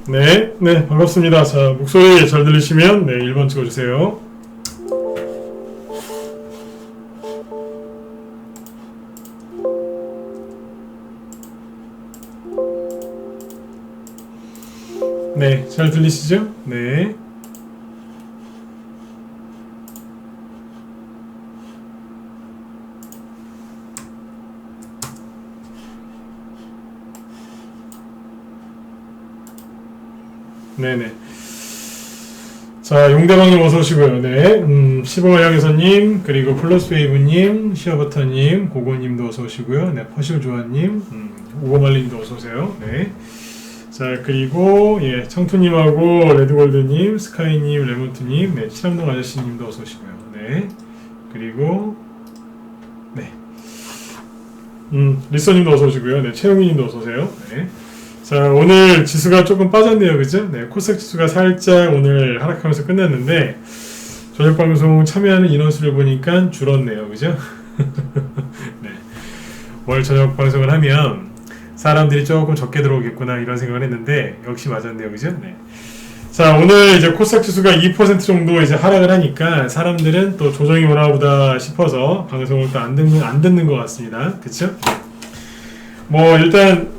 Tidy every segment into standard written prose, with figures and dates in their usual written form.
네, 네, 반갑습니다. 자, 목소리 잘 들리시면, 네, 1번 찍어주세요. 네, 잘 들리시죠? 네. 네네. 자, 용대방님 어서 오시고요. 네. 시범을 향해서님, 그리고 플러스웨이브님, 시어버터님, 고고님도 어서 오시고요. 네, 퍼실조아님, 오고말님도 어서 오세요. 네. 자, 그리고, 예, 청투님하고, 레드골드님, 스카이님, 레몬트님, 네, 칠암동 아저씨님도 어서 오시고요. 네. 그리고, 네. 리서님도 어서 오시고요. 네, 최영민님도 어서 오세요. 네. 자, 오늘 지수가 조금 빠졌네요. 그죠? 네, 코스닥 지수가 살짝 오늘 하락하면서 끝났는데, 저녁 방송 참여하는 인원수를 보니까 줄었네요. 그죠? 네. 월 저녁 방송을 하면 사람들이 조금 적게 들어오겠구나 이런 생각을 했는데, 역시 맞았네요. 그죠? 네. 자, 오늘 이제 코스닥 지수가 2% 정도 이제 하락을 하니까 사람들은 또 조정이 오나 보다 싶어서 방송을 또 안 듣는 것 같습니다. 그쵸? 뭐, 일단,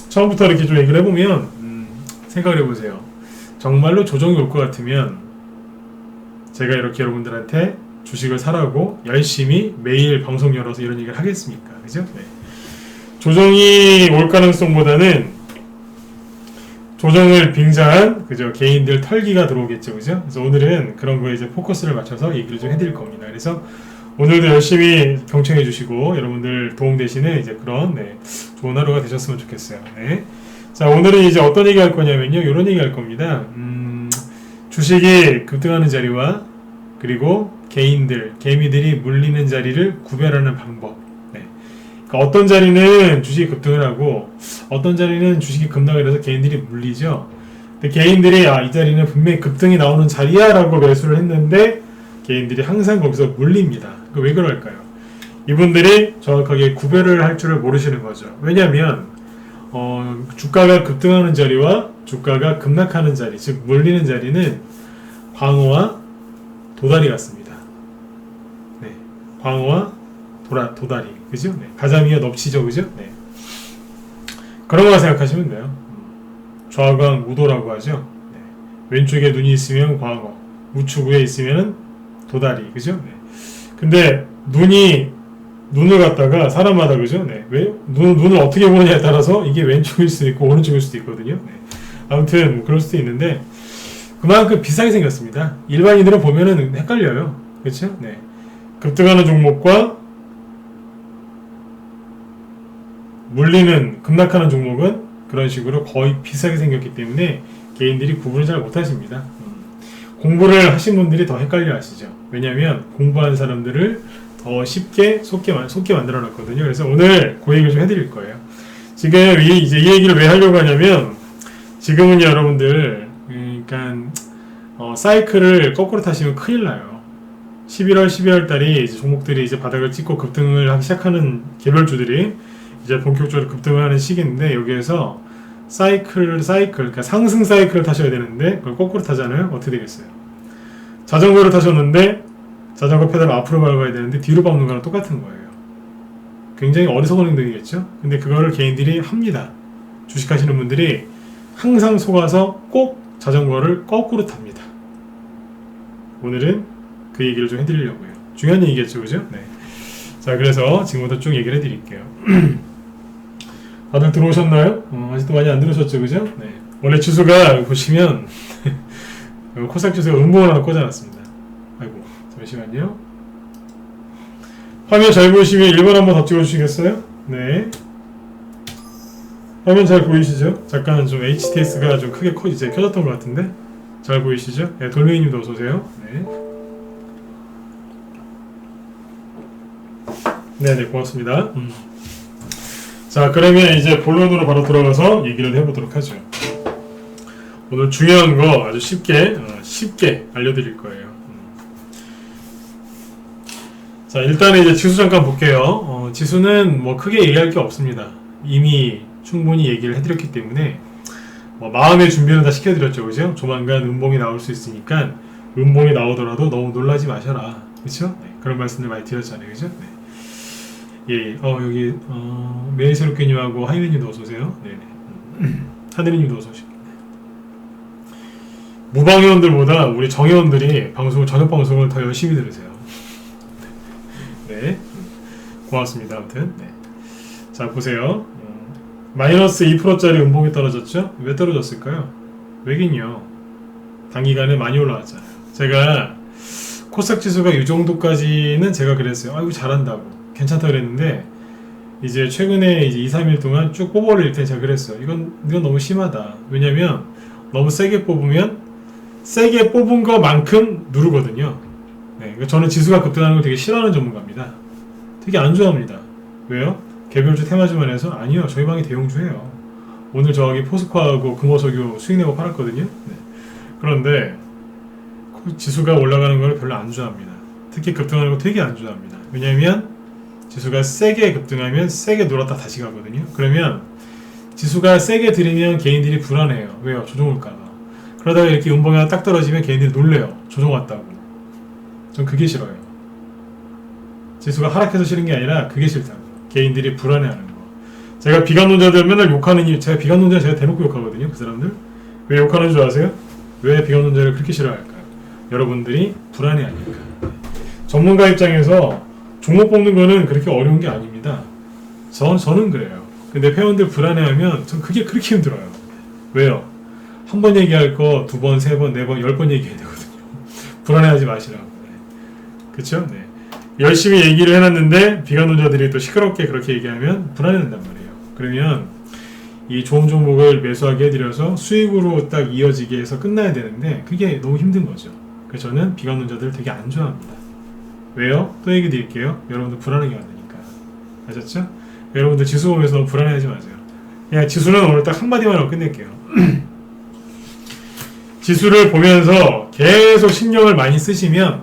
처음부터 이렇게 좀 얘기를 해보면 생각을 해보세요. 정말로 조정이 올 것 같으면 제가 이렇게 여러분들한테 주식을 사라고 열심히 매일 방송 열어서 이런 얘기를 하겠습니까? 그죠? 네. 조정이 올 가능성보다는 조정을 빙자한 그죠? 개인들 털기가 들어오겠죠. 그죠? 그래서 오늘은 그런 거에 이제 포커스를 맞춰서 얘기를 좀 해드릴 겁니다. 그래서 오늘도 열심히 경청해 주시고 여러분들 도움 되시는 이제 그런 네, 좋은 하루가 되셨으면 좋겠어요. 네. 자, 오늘은 이제 어떤 얘기 할 거냐면요. 이런 얘기 할 겁니다. 주식이 급등하는 자리와 그리고 개미들이 물리는 자리를 구별하는 방법. 네. 그러니까 어떤 자리는 주식이 급등을 하고 어떤 자리는 주식이 급락을 해서 개인들이 물리죠. 근데 개인들이 이 자리는 분명히 급등이 나오는 자리야 라고 매수를 했는데 개인들이 항상 거기서 물립니다. 왜 그럴까요? 이분들이 정확하게 구별을 할 줄을 모르시는 거죠. 왜냐하면 주가가 급등하는 자리와 주가가 급락하는 자리, 즉 물리는 자리는 광어와 도다리 같습니다. 네, 광어와 도다리, 그죠? 네, 가자미와 넙치죠, 그죠? 네, 그런 거 생각하시면 돼요. 좌광 우도라고 하죠. 네, 왼쪽에 눈이 있으면 광어, 우측 위에 있으면 도다리, 그죠? 네. 근데 눈을 갖다가 사람마다 그죠? 네. 왜 눈을 어떻게 보느냐에 따라서 이게 왼쪽일 수도 있고 오른쪽일 수도 있거든요. 네. 아무튼 뭐 그럴 수도 있는데 그만큼 비싸게 생겼습니다. 일반인들은 보면은 헷갈려요. 그렇죠? 네. 급등하는 종목과 물리는 급락하는 종목은 그런 식으로 거의 비싸게 생겼기 때문에 개인들이 구분을 잘 못하십니다. 공부를 하신 분들이 더 헷갈려 하시죠. 왜냐하면 공부하는 사람들을 더 쉽게 속게 만들어 놨거든요. 그래서 오늘 그 얘기를 좀 해드릴 거예요. 지금 이 얘기를 왜 하려고 하냐면 지금은 여러분들 그러니까 사이클을 거꾸로 타시면 큰일 나요. 11월, 12월 달이 이제 종목들이 이제 바닥을 찍고 급등을 하기 시작하는 개별주들이 이제 본격적으로 급등을 하는 시기인데 여기에서 그러니까 상승 사이클을 타셔야 되는데 그걸 거꾸로 타잖아요. 어떻게 되겠어요? 자전거를 타셨는데 자전거 페달을 앞으로 밟아야 되는데 뒤로 밟는 거랑 똑같은 거예요. 굉장히 어리석은 행동이겠죠? 근데 그거를 개인들이 합니다. 주식하시는 분들이 항상 속아서 꼭 자전거를 거꾸로 탑니다. 오늘은 그 얘기를 좀 해드리려고요. 중요한 얘기겠죠, 그죠? 네. 자, 그래서 지금부터 쭉 얘기를 해드릴게요. 다들 들어오셨나요? 아직도 많이 안 들어오셨죠, 그죠? 네. 원래 지수가 보시면 코스닥 지수가 음봉을 하나 꽂아놨습니다. 아이고, 잠시만요. 화면 잘 보이시면 1번 한번 더 찍어주시겠어요? 네. 화면 잘 보이시죠? 잠깐 좀 HTS가 좀 크게 이제 켜졌던 것 같은데 잘 보이시죠? 네, 돌멩이님도 어서오세요. 네. 네네, 고맙습니다. 자, 그러면 이제 본론으로 바로 들어가서 얘기를 해보도록 하죠. 오늘 중요한 거 아주 쉽게 알려드릴 거예요. 자, 일단 이제 지수 잠깐 볼게요. 지수는 뭐 크게 얘기할 게 없습니다. 이미 충분히 얘기를 해드렸기 때문에 뭐 마음의 준비는 다 시켜드렸죠, 그죠? 조만간 음봉이 나올 수 있으니까 음봉이 나오더라도 너무 놀라지 마셔라, 그렇죠? 네, 그런 말씀을 많이 드렸잖아요, 그죠? 네. 예, 여기 메이세로께님하고 하이메님도 어서 오세요. 네네. 하늘님도 어서 오시고. 무방회원들보다 우리 정회원들이 저녁 방송을 더 열심히 들으세요. 네, 고맙습니다. 아무튼 네. 자 보세요. 마이너스 2%짜리 음봉이 떨어졌죠? 왜 떨어졌을까요? 왜긴요. 단기간에 많이 올라왔잖아요. 제가 코스닥 지수가 이 정도까지는 제가 그랬어요. 아이고 잘한다고 괜찮다 그랬는데 이제 최근에 이제 2, 3일 동안 쭉 뽑아올릴 때 제가 그랬어요. 이건 너무 심하다. 왜냐면 너무 세게 뽑으면 세게 뽑은 것만큼 누르거든요. 네, 저는 지수가 급등하는 걸 되게 싫어하는 전문가입니다. 되게 안 좋아합니다. 왜요? 개별주 테마주만 해서? 아니요, 저희 방이 대형주예요. 오늘 저기 포스코하고 금호석유 수익 내고 팔았거든요. 네. 그런데 지수가 올라가는 걸 별로 안 좋아합니다. 특히 급등하는 거 되게 안 좋아합니다. 왜냐면 지수가 세게 급등하면 세게 놀았다 다시 가거든요. 그러면 지수가 세게 들이면 개인들이 불안해요. 왜요? 조정 올까봐. 그러다가 이렇게 음봉이 하나 딱 떨어지면 개인들이 놀래요. 조정 왔다고. 전 그게 싫어요. 지수가 하락해서 싫은 게 아니라 그게 싫다고. 개인들이 불안해하는 거. 제가 비관론자들 맨날 욕하는 이유, 제가 비관론자 제가 대놓고 욕하거든요. 그 사람들. 왜 욕하는 줄 아세요? 왜 비관론자를 그렇게 싫어할까요? 여러분들이 불안해하니까. 전문가 입장에서 종목 뽑는 거는 그렇게 어려운 게 아닙니다. 저는 그래요. 근데 회원들 불안해하면 전 그게 그렇게 힘들어요. 왜요? 한 번 얘기할 거 2번, 3번, 4번, 10번 얘기해야 되거든요. 불안해하지 마시라고. 네. 그쵸? 네. 열심히 얘기를 해놨는데 비관론자들이 또 시끄럽게 그렇게 얘기하면 불안해진단 말이에요. 그러면 이 좋은 종목을 매수하게 해드려서 수익으로 딱 이어지게 해서 끝나야 되는데 그게 너무 힘든 거죠. 그래서 저는 비관론자들을 되게 안 좋아합니다. 왜요? 또 얘기 드릴게요. 여러분들 불안하게 만드니까. 아셨죠? 여러분들 지수 보면서 너무 불안해하지 마세요. 그냥 지수는 오늘 딱 한마디만 하고 끝낼게요. 지수를 보면서 계속 신경을 많이 쓰시면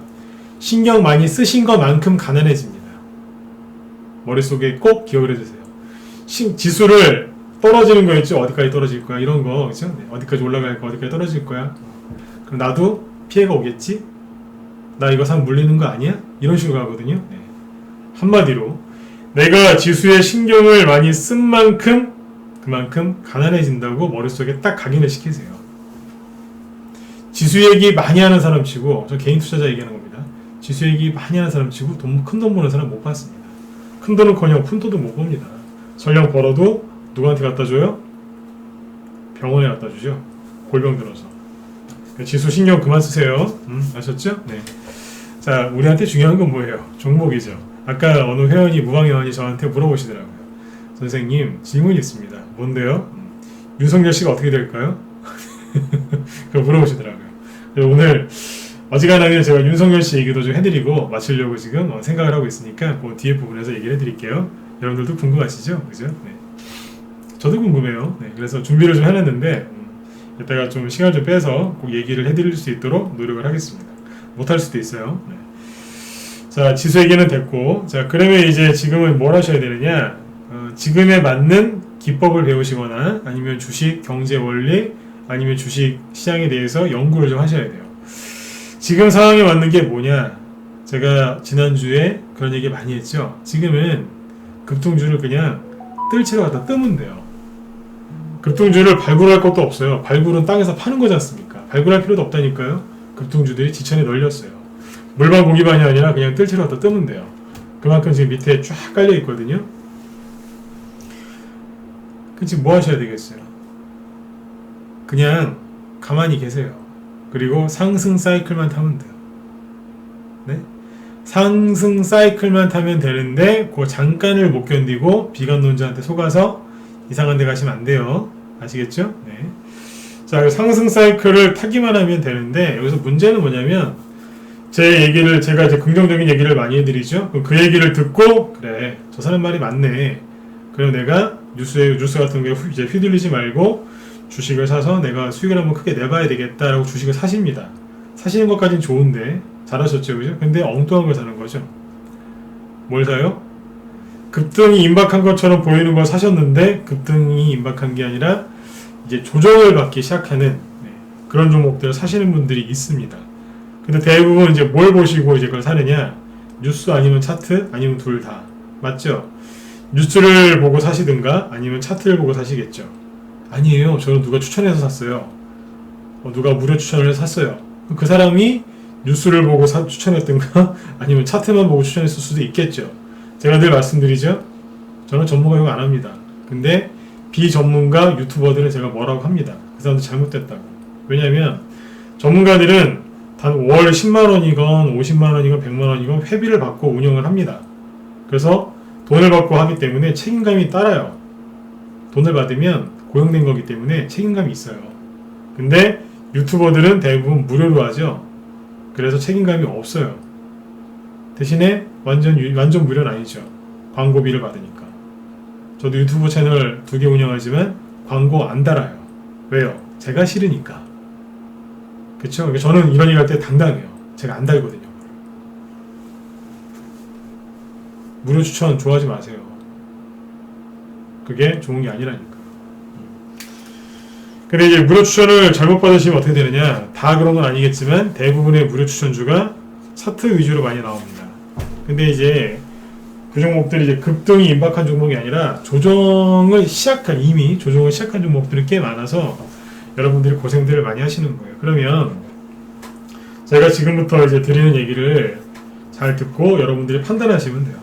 신경 많이 쓰신 것만큼 가난해집니다. 머릿속에 꼭 기억을 해주세요. 지수를 떨어지는 거 있죠? 어디까지 떨어질 거야? 이런 거, 그죠? 네, 어디까지 올라갈 거야? 어디까지 떨어질 거야? 그럼 나도 피해가 오겠지? 나 이거 상 물리는 거 아니야? 이런 식으로 가거든요. 네. 한마디로 내가 지수에 신경을 많이 쓴 만큼 그만큼 가난해진다고 머릿속에 딱 각인을 시키세요. 지수 얘기 많이 하는 사람 치고, 저 개인 투자자 얘기하는 겁니다. 지수 얘기 많이 하는 사람 치고 큰 돈 버는 사람 못 봤습니다. 큰 돈은커녕 푼 돈도 못 봅니다. 설령 벌어도 누구한테 갖다 줘요? 병원에 갖다 주죠. 골병 들어서. 지수 신경 그만 쓰세요. 아셨죠? 네. 자, 우리한테 중요한 건 뭐예요? 종목이죠. 아까 어느 회원이 무방회원이 저한테 물어보시더라고요. 선생님 질문이 있습니다. 뭔데요? 윤석열 씨가 어떻게 될까요? 그걸 물어보시더라고요. 오늘 어지간하면 제가 윤석열 씨 얘기도 좀 해드리고 마치려고 지금 생각을 하고 있으니까 그 뒤에 부분에서 얘기를 해드릴게요. 여러분들도 궁금하시죠? 그죠? 네. 저도 궁금해요. 네. 그래서 준비를 좀 해놨는데 이따가 좀 시간 좀 빼서 꼭 얘기를 해드릴 수 있도록 노력을 하겠습니다. 못할 수도 있어요. 네. 자, 지수 얘기는 됐고, 자, 그러면 이제 지금은 뭘 하셔야 되느냐? 지금에 맞는 기법을 배우시거나 아니면 주식 경제 원리 아니면 주식 시장에 대해서 연구를 좀 하셔야 돼요. 지금 상황에 맞는 게 뭐냐? 제가 지난주에 그런 얘기 많이 했죠. 지금은 급등주를 그냥 뜰채로 갖다 뜨면 돼요. 급등주를 발굴할 것도 없어요. 발굴은 땅에서 파는 거지 않습니까? 발굴할 필요도 없다니까요. 급등주들이 지천에 널렸어요. 물반 고기반이 아니라 그냥 뜰채로 갖다 뜨면 돼요. 그만큼 지금 밑에 쫙 깔려 있거든요. 그 지금 뭐 하셔야 되겠어요? 그냥 가만히 계세요. 그리고 상승 사이클만 타면 돼요. 네? 상승 사이클만 타면 되는데 그 잠깐을 못 견디고 비관론자한테 속아서 이상한 데 가시면 안 돼요. 아시겠죠? 네. 자, 상승 사이클을 타기만 하면 되는데 여기서 문제는 뭐냐면 제가 이제 긍정적인 얘기를 많이 해드리죠. 그 얘기를 듣고 그래, 저 사람 말이 맞네. 그럼 내가 뉴스 같은 게 이제 휘둘리지 말고 주식을 사서 내가 수익을 한번 크게 내봐야 되겠다라고 주식을 사십니다. 사시는 것까지는 좋은데 잘하셨죠, 그죠? 근데 엉뚱한 걸 사는 거죠. 뭘 사요? 급등이 임박한 것처럼 보이는 걸 사셨는데 급등이 임박한 게 아니라 이제 조정을 받기 시작하는 그런 종목들을 사시는 분들이 있습니다. 근데 대부분 이제 뭘 보시고 이제 그걸 사느냐? 뉴스 아니면 차트 아니면 둘 다. 맞죠? 뉴스를 보고 사시든가 아니면 차트를 보고 사시겠죠. 아니에요. 저는 누가 추천해서 샀어요. 누가 무료 추천을 해서 샀어요. 그 사람이 뉴스를 보고 추천했든가 아니면 차트만 보고 추천했을 수도 있겠죠. 제가 늘 말씀드리죠. 저는 전문가 욕 안 합니다. 근데 비전문가 유튜버들은 제가 뭐라고 합니다. 그 사람도 잘못됐다고. 왜냐면 전문가들은 단 월 10만원이건 50만원이건 100만원이건 회비를 받고 운영을 합니다. 그래서 돈을 받고 하기 때문에 책임감이 따라요. 돈을 받으면 고용된 거기 때문에 책임감이 있어요. 근데 유튜버들은 대부분 무료로 하죠. 그래서 책임감이 없어요. 대신에 완전 무료는 아니죠. 광고비를 받으니까. 저도 유튜브 채널 2개 운영하지만 광고 안 달아요. 왜요? 제가 싫으니까. 그쵸? 저는 이런 일 할 때 당당해요. 제가 안 달거든요. 무료 추천 좋아하지 마세요. 그게 좋은 게 아니라니까. 근데 이제 무료 추천을 잘못 받으시면 어떻게 되느냐? 다 그런 건 아니겠지만 대부분의 무료 추천주가 차트 위주로 많이 나옵니다. 근데 이제 그 종목들이 이제 급등이 임박한 종목이 아니라 이미 조정을 시작한 종목들이 꽤 많아서 여러분들이 고생들을 많이 하시는 거예요. 그러면 제가 지금부터 이제 드리는 얘기를 잘 듣고 여러분들이 판단하시면 돼요.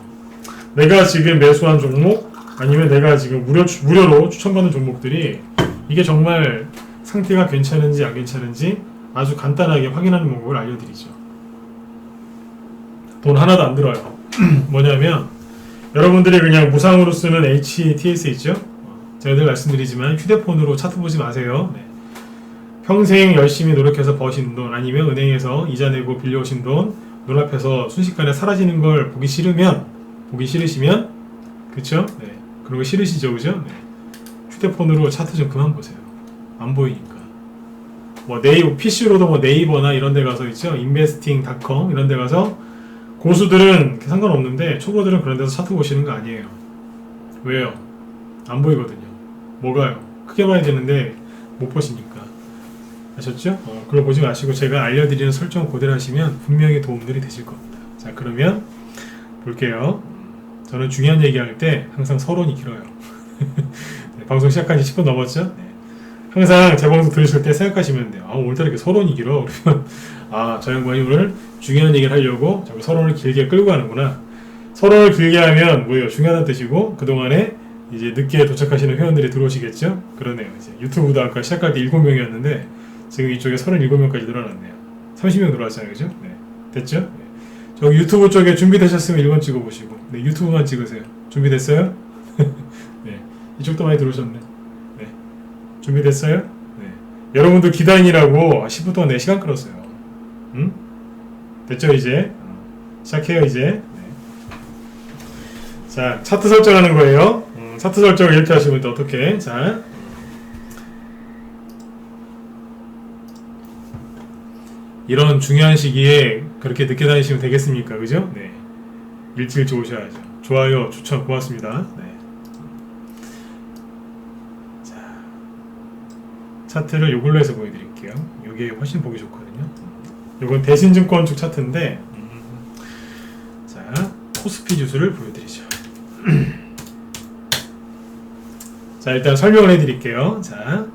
내가 지금 매수한 종목 아니면 내가 지금 무료로 추천받는 종목들이 이게 정말 상태가 괜찮은지 안 괜찮은지 아주 간단하게 확인하는 방법을 알려드리죠. 돈 하나도 안 들어요. 뭐냐면 여러분들이 그냥 무상으로 쓰는 HTS 있죠? 제가 늘 말씀드리지만 휴대폰으로 차트 보지 마세요. 네. 평생 열심히 노력해서 버신 돈 아니면 은행에서 이자 내고 빌려오신 돈 눈앞에서 순식간에 사라지는 걸 보기 싫으시면 그쵸? 네. 그런 거 싫으시죠? 그죠? 네. 휴대폰으로 차트 좀 그만 보세요. 안 보이니까. PC로도 네이버나 이런 데 가서 있죠? investing.com 이런 데 가서 고수들은 상관없는데 초보들은 그런 데서 차트 보시는 거 아니에요. 왜요? 안 보이거든요. 뭐가요? 크게 봐야 되는데 못 보시니까. 아셨죠? 그걸 보지 마시고 제가 알려드리는 설정 그대로 하시면 분명히 도움들이 되실 겁니다. 자, 그러면 볼게요. 저는 중요한 얘기할 때 항상 서론이 길어요. 네, 방송 시작한 지 10분 넘었죠? 네. 항상 제 방송 들으실 때 생각하시면 돼요. 오늘따라 이렇게 서론이 길어. 그러면 저 양반이 오늘 중요한 얘기를 하려고 자꾸 서론을 길게 끌고 가는구나. 서론을 길게 하면 뭐예요? 중요하다는 뜻이고 그동안에 이제 늦게 도착하시는 회원들이 들어오시겠죠? 그러네요. 이제 유튜브도 아까 시작할 때 7명이었는데 지금 이쪽에 37명까지 늘어났네요. 30명 들어왔잖아요. 그죠? 네. 됐죠? 네. 저기 유튜브 쪽에 준비되셨으면 1번 찍어보시고 네, 유튜브만 찍으세요. 준비됐어요? 네. 이쪽도 많이 들어오셨네. 네. 준비됐어요? 네. 여러분들 기다리라고 10분 동안 4시간 끌었어요. 응? 됐죠? 이제? 시작해요 이제. 네. 자, 차트 설정하는 거예요. 차트 설정을 이렇게 하시면 또 어떻게? 자, 이런 중요한 시기에 그렇게 늦게 다니시면 되겠습니까? 그죠? 네. 일찍 오셔야죠. 좋아요, 추천 고맙습니다. 네. 자, 차트를 요걸로 해서 보여드릴게요. 이게 훨씬 보기 좋거든요. 요건 대신증권 쪽 차트인데, 자, 코스피 지수를 보여드리죠. 자, 일단 설명을 해드릴게요. 자,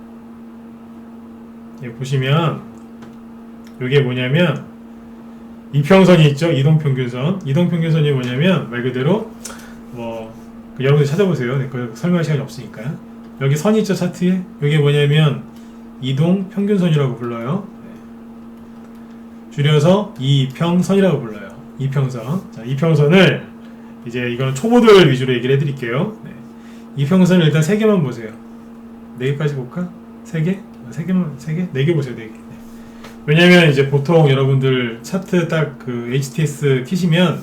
여기 보시면 이게 뭐냐면 이평선이 있죠. 이동평균선. 이동평균선이 뭐냐면 말 그대로 여러분들 찾아보세요. 네, 그 설명할 시간이 없으니까. 여기 선이 있죠. 차트에. 이게 뭐냐면 이동평균선이라고 불러요. 네. 줄여서 이평선이라고 불러요. 이평선. 자, 이평선을 이제 이건 초보들 위주로 얘기를 해드릴게요. 네. 이평선을 일단 3개만 보세요. 4개까지 볼까? 3개? 3개만, 3개? 4개 보세요. 4개. 왜냐면 이제 보통 여러분들 차트 딱 그 HTS 키시면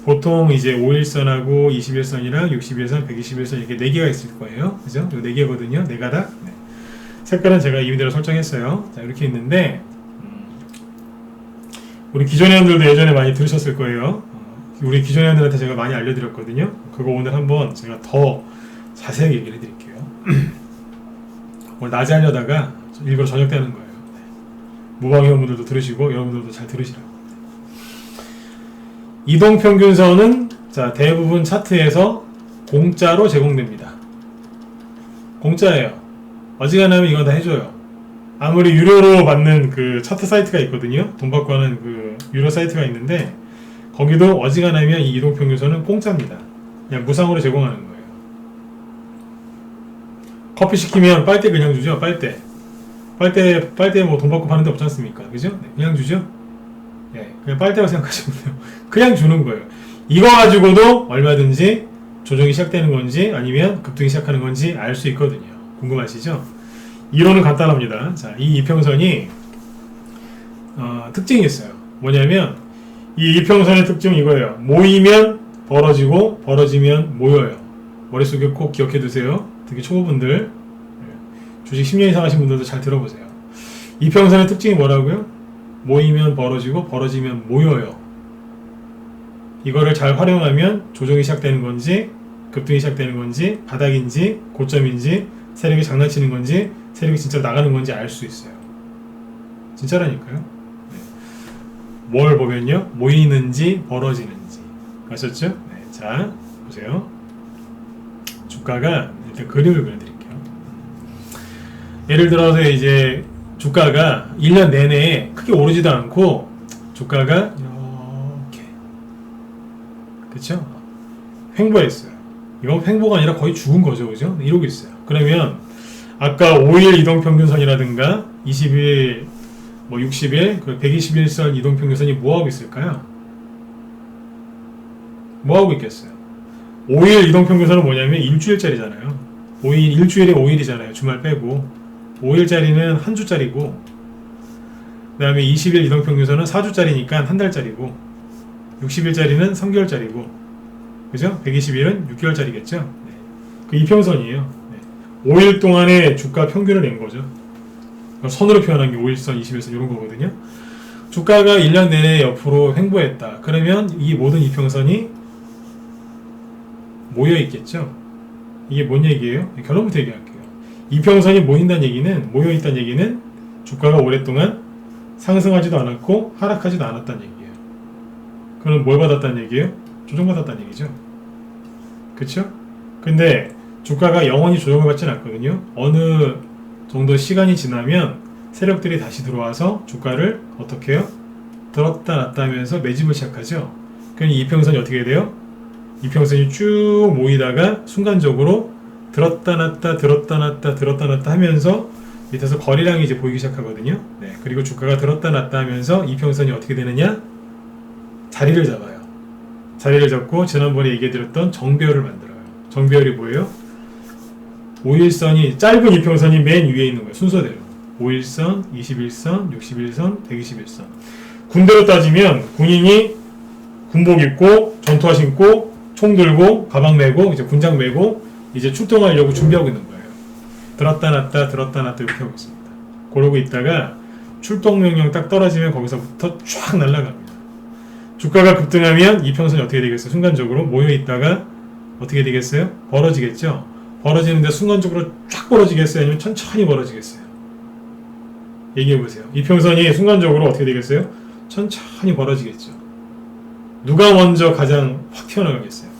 보통 이제 5일선하고 21선이랑 61선, 121선 이렇게 4개가 있을 거예요. 그죠? 요 4개거든요. 4가닥. 네. 색깔은 제가 이미대로 설정했어요. 자, 이렇게 있는데 우리 기존 회원들도 예전에 많이 들으셨을 거예요. 우리 기존 회원들한테 제가 많이 알려드렸거든요. 그거 오늘 한번 제가 더 자세하게 얘기를 해드릴게요. 오늘 낮에 하려다가 일부러 저녁 때 하는 거예요. 무방위원분들도 들으시고 여러분들도 잘 들으시라고. 이동평균선은 자 대부분 차트에서 공짜로 제공됩니다. 공짜예요. 어지간하면 이건 다 해줘요. 아무리 유료로 받는 그 차트 사이트가 있거든요. 돈 받고 하는 그 유료 사이트가 있는데 거기도 어지간하면 이 이동평균선은 공짜입니다. 그냥 무상으로 제공하는 거예요. 커피 시키면 빨대 그냥 주죠. 빨대 뭐 돈 받고 파는 데 없지 않습니까? 그죠? 네, 그냥 주죠? 예, 그냥 빨대라고 생각하시면 돼요. 그냥 주는 거예요. 이거 가지고도 얼마든지 조정이 시작되는 건지 아니면 급등이 시작하는 건지 알 수 있거든요. 궁금하시죠? 이론은 간단합니다. 자, 이 이평선이 특징이 있어요. 뭐냐면 이 이평선의 특징은 이거예요. 모이면 벌어지고 벌어지면 모여요. 머릿속에 꼭 기억해 두세요. 특히 초보분들, 주식 10년 이상 하신 분들도 잘 들어보세요. 이평선의 특징이 뭐라고요? 모이면 벌어지고 벌어지면 모여요. 이거를 잘 활용하면 조정이 시작되는 건지 급등이 시작되는 건지 바닥인지 고점인지 세력이 장난치는 건지 세력이 진짜 나가는 건지 알 수 있어요. 진짜라니까요. 네. 뭘 보면요, 모이는지 벌어지는지. 아셨죠? 네. 자 보세요. 주가가 일단 그림을 그려드릴게요. 예를 들어서 이제 주가가 1년 내내 크게 오르지도 않고 주가가 이렇게 그쵸? 횡보했어요. 이건 횡보가 아니라 거의 죽은 거죠. 그죠? 이러고 있어요. 그러면 아까 5일 이동평균선이라든가 20일, 뭐 60일, 120일선 이동평균선이 뭐하고 있을까요? 뭐하고 있겠어요? 5일 이동평균선은 뭐냐면 일주일짜리잖아요. 5일, 일주일에 5일이잖아요. 주말 빼고. 5일짜리는 한 주짜리고, 그 다음에 20일 이동평균선은 4주짜리니까 한 달짜리고, 60일짜리는 3개월짜리고, 그죠? 120일은 6개월짜리겠죠? 네. 그 이평선이에요. 네. 5일 동안의 주가 평균을 낸 거죠. 선으로 표현한 게 5일선, 20일선 이런 거거든요. 주가가 1년 내내 옆으로 횡보했다. 그러면 이 모든 이평선이 모여 있겠죠. 이게 뭔 얘기예요? 결론부터 얘기할게요. 이평선이 모인다는 얘기는, 모여 있다는 얘기는 주가가 오랫동안 상승하지도 않았고 하락하지도 않았다는 얘기예요. 그럼 뭘 받았다는 얘기예요? 조정받았다는 얘기죠. 그쵸? 근데 주가가 영원히 조정을 받지는 않거든요. 어느 정도 시간이 지나면 세력들이 다시 들어와서 주가를 어떻게 해요? 들었다 놨다 하면서 매집을 시작하죠. 그럼 이평선이 어떻게 돼요? 이평선이 쭉 모이다가 순간적으로 들었다 놨다 들었다 놨다 들었다 놨다 하면서 밑에서 거래량이 이제 보이기 시작하거든요. 네, 그리고 주가가 들었다 놨다 하면서 이평선이 어떻게 되느냐? 자리를 잡아요. 자리를 잡고 지난번에 얘기해드렸던 정배열을 만들어요. 정배열이 뭐예요? 5일선이 짧은 이평선이 맨 위에 있는 거예요. 순서대로 5일선, 21선, 61선, 121선. 군대로 따지면 군인이 군복 입고 전투화 신고 총 들고 가방 메고 이제 군장 메고 이제 출동하려고 준비하고 있는 거예요. 들었다 놨다 들었다 놨다 이렇게 하고 있습니다. 그러고 있다가 출동 명령 딱 떨어지면 거기서부터 쫙 날아갑니다. 주가가 급등하면 이평선이 어떻게 되겠어요? 순간적으로 모여있다가 어떻게 되겠어요? 벌어지겠죠? 벌어지는데 순간적으로 쫙 벌어지겠어요? 아니면 천천히 벌어지겠어요? 얘기해보세요. 이평선이 순간적으로 어떻게 되겠어요? 천천히 벌어지겠죠. 누가 먼저 가장 확 튀어나가겠어요?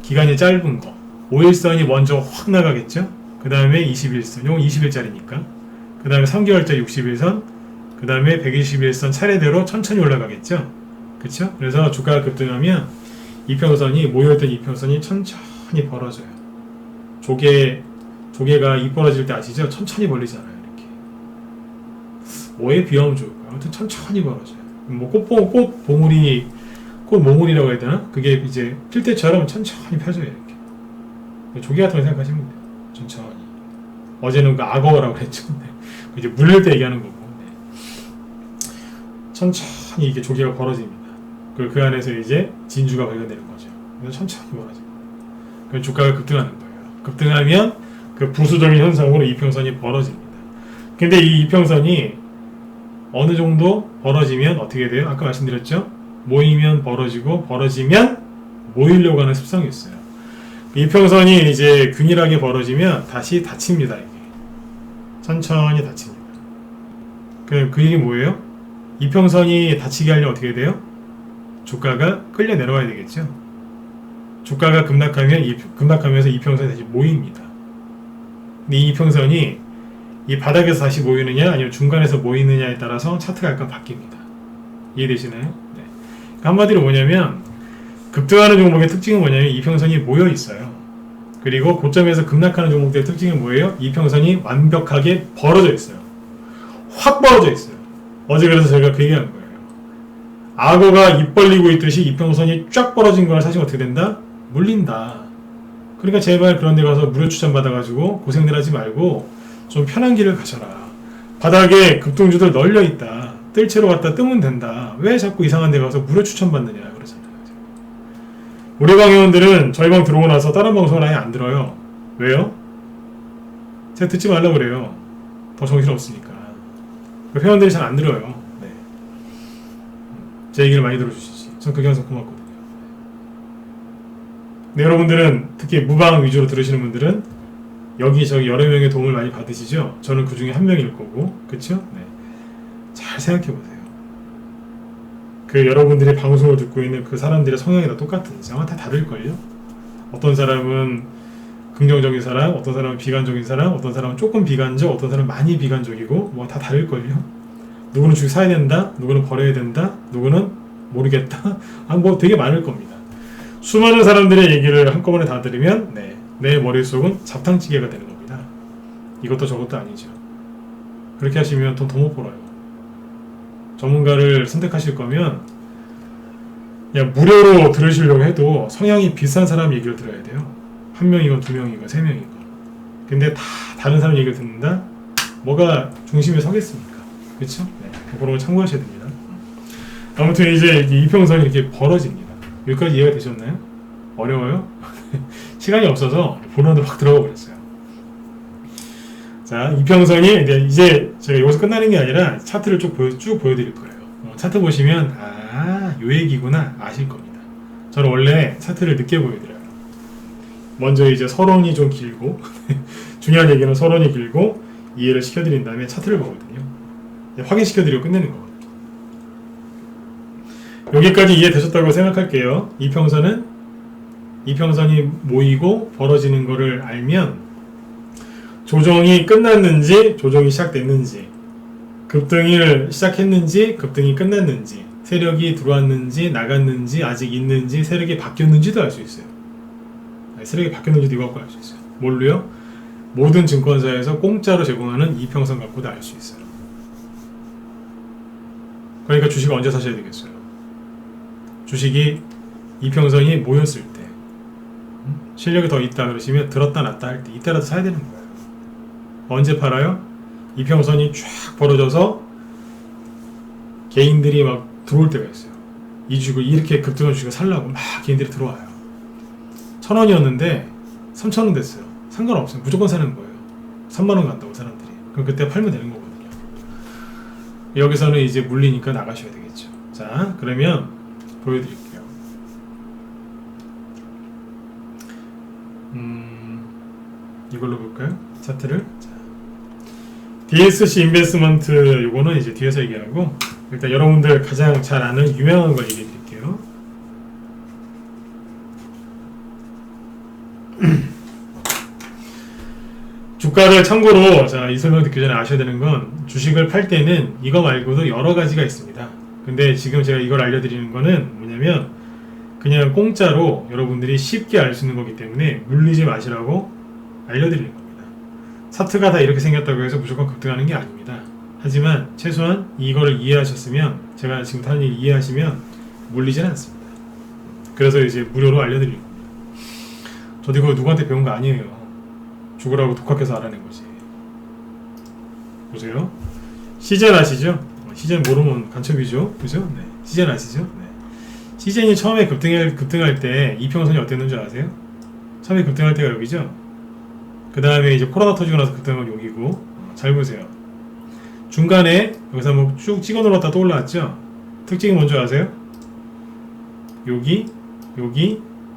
기간이 짧은 거 5일선이 먼저 확 나가겠죠? 그 다음에 21선, 이건 20일짜리니까 그 다음에 3개월짜리 60일선 그 다음에 121선 차례대로 천천히 올라가겠죠? 그쵸? 그래서 주가가 급등하면 이평선이 모여있던 이평선이 천천히 벌어져요. 조개가 입 벌어질 때 아시죠? 천천히 벌리잖아요. 이렇게 뭐에 비하면 좋을까요? 아무튼 천천히 벌어져요. 뭐 꽃 몽울이라고 해야 되나? 그게 이제 필 때처럼 천천히 펴져요. 이렇게 조개 같은 거 생각하시면 돼요. 천천히. 어제는 그 악어라고 했죠. 네. 이제 물릴 때 얘기하는 거고. 네. 천천히 이게 조개가 벌어집니다. 그리고 그 안에서 이제 진주가 발견되는 거죠. 그래서 천천히 벌어집니다. 그럼 주가가 급등하는 거예요. 급등하면 그 부수적인 현상으로 이평선이 벌어집니다. 근데 이 이평선이 어느 정도 벌어지면 어떻게 돼요? 아까 말씀드렸죠? 모이면 벌어지고 벌어지면 모이려고 하는 습성이 있어요. 이평선이 이제 균일하게 벌어지면 다시 닫힙니다. 이게 천천히 닫힙니다. 그 얘기 뭐예요? 이평선이 닫히게 하려면 어떻게 돼요? 주가가 끌려 내려와야 되겠죠. 주가가 급락하면서 이평선이 다시 모입니다. 근데 이 이평선이 이 바닥에서 다시 모이느냐 아니면 중간에서 모이느냐에 따라서 차트가 약간 바뀝니다. 이해되시나요? 네. 한마디로 뭐냐면 급등하는 종목의 특징은 뭐냐면 이평선이 모여 있어요. 그리고 고점에서 급락하는 종목들의 특징은 뭐예요? 이평선이 완벽하게 벌어져 있어요. 확 벌어져 있어요. 어제 그래서 제가 그 얘기한 거예요. 악어가 입 벌리고 있듯이 이평선이 쫙 벌어진 걸 사실 어떻게 된다? 물린다. 그러니까 제발 그런 데 가서 무료 추천 받아가지고 고생들 하지 말고 좀 편한 길을 가셔라. 바닥에 급등주들 널려있다. 뜰채로 갖다 뜨면 된다. 왜 자꾸 이상한 데 가서 무료 추천 받느냐 그러잖아요. 우리 방 회원들은 저희 방 들어오고 나서 다른 방송을 아예 안 들어요. 왜요? 제가 듣지 말라고 그래요. 더 정신없으니까. 회원들이 잘 안 들어요. 네. 제 얘기를 많이 들어주시지. 전 그게 항상 고맙거든요. 네, 여러분들은 특히 무방 위주로 들으시는 분들은 여기저기 여러 명의 도움을 많이 받으시죠? 저는 그 중에 한 명일 거고, 그쵸? 네. 잘 생각해 보세요. 그 여러분들이 방송을 듣고 있는 그 사람들의 성향이 다 똑같은지 아마 다 다를걸요? 어떤 사람은 긍정적인 사람, 어떤 사람은 비관적인 사람, 어떤 사람은 조금 비관적, 어떤 사람은 많이 비관적이고 뭐 다 다를걸요? 누구는 주식 사야 된다, 누구는 버려야 된다, 누구는 모르겠다. 뭐 되게 많을 겁니다. 수많은 사람들의 얘기를 한꺼번에 다 들으면 네, 내 머릿속은 잡탕찌개가 되는 겁니다. 이것도 저것도 아니죠. 그렇게 하시면 돈 더 못 벌어요. 전문가를 선택하실 거면 그냥 무료로 들으시려고 해도 성향이 비슷한 사람 얘기를 들어야 돼요. 한 명이건 두 명이건 세 명이건. 근데 다 다른 사람 얘기를 듣는다? 뭐가 중심에 서겠습니까? 그렇죠? 네, 그런 거 참고하셔야 됩니다. 아무튼 이제 이평선이 이렇게 벌어집니다. 여기까지 이해가 되셨나요? 어려워요? 시간이 없어서 본론으로 확 들어가 버렸어요. 자, 이평선이 이제 제가 여기서 끝나는 게 아니라 차트를 쭉 보여드릴 거예요. 차트 보시면 요 얘기구나 아실 겁니다. 저는 원래 차트를 늦게 보여드려요. 먼저 이제 서론이 좀 길고 중요한 얘기는 서론이 길고 이해를 시켜드린 다음에 차트를 보거든요. 확인시켜드리고 끝내는 거거든요. 여기까지 이해되셨다고 생각할게요. 이평선이 모이고 벌어지는 거를 알면 조정이 끝났는지 조정이 시작됐는지 급등을 시작했는지 급등이 끝났는지 세력이 들어왔는지 나갔는지 아직 있는지 세력이 바뀌었는지도 알 수 있어요. 세력이 바뀌었는지도 이거 갖고 알 수 있어요. 뭘로요? 모든 증권사에서 공짜로 제공하는 이평선 갖고도 알 수 있어요. 그러니까 주식을 언제 사셔야 되겠어요? 주식이 이평선이 모였을 때 실력이 더 있다 그러시면 들었다 놨다 할 때 이때라도 사야 되는 거예요. 언제 팔아요? 이평선이 쫙 벌어져서 개인들이 막 들어올 때가 있어요. 이 주식을 이렇게 급등한 주식을 살라고 막 개인들이 들어와요. 1,000원이었는데 3,000원 됐어요. 상관없어요. 무조건 사는 거예요. 3만원 간다고 사람들이. 그럼 그때 팔면 되는 거거든요. 여기서는 이제 물리니까 나가셔야 되겠죠. 자, 그러면 보여드릴게요. 이걸로 볼까요? 차트를. 자, DSC 인베스트먼트 요거는 이제 뒤에서 얘기하고 일단 여러분들 가장 잘 아는 유명한 걸 얘기해 드릴게요. 주가를 참고로 자, 이 설명 듣기 전에 아셔야 되는 건 주식을 팔 때는 이거 말고도 여러 가지가 있습니다. 근데 지금 제가 이걸 알려드리는 거는 뭐냐면 그냥 공짜로 여러분들이 쉽게 알 수 있는 거기 때문에 물리지 마시라고 알려드리는 겁니다. 차트가 다 이렇게 생겼다고 해서 무조건 급등하는 게 아닙니다. 하지만 최소한 이거를 이해하셨으면 제가 지금 하는 얘기 이해하시면 물리지는 않습니다. 그래서 이제 무료로 알려드리는 겁니다. 저도 이거 누구한테 배운 거 아니에요. 죽으라고 독학해서 알아낸 거지. 보세요. 시젠 아시죠? 시젠 모르면 간첩이죠. 그죠? 네. 시젠 아시죠? 네. 시젠이 처음에 급등할 때 이평선이 어땠는지 아세요? 처음에 급등할 때가 여기죠? 그 다음에 이제 코로나 터지고 나서 급등한 건 여기고. 잘 보세요. 중간에 여기서 한번 쭉 찍어 눌렀다 또 올라왔죠? 특징이 뭔지 아세요?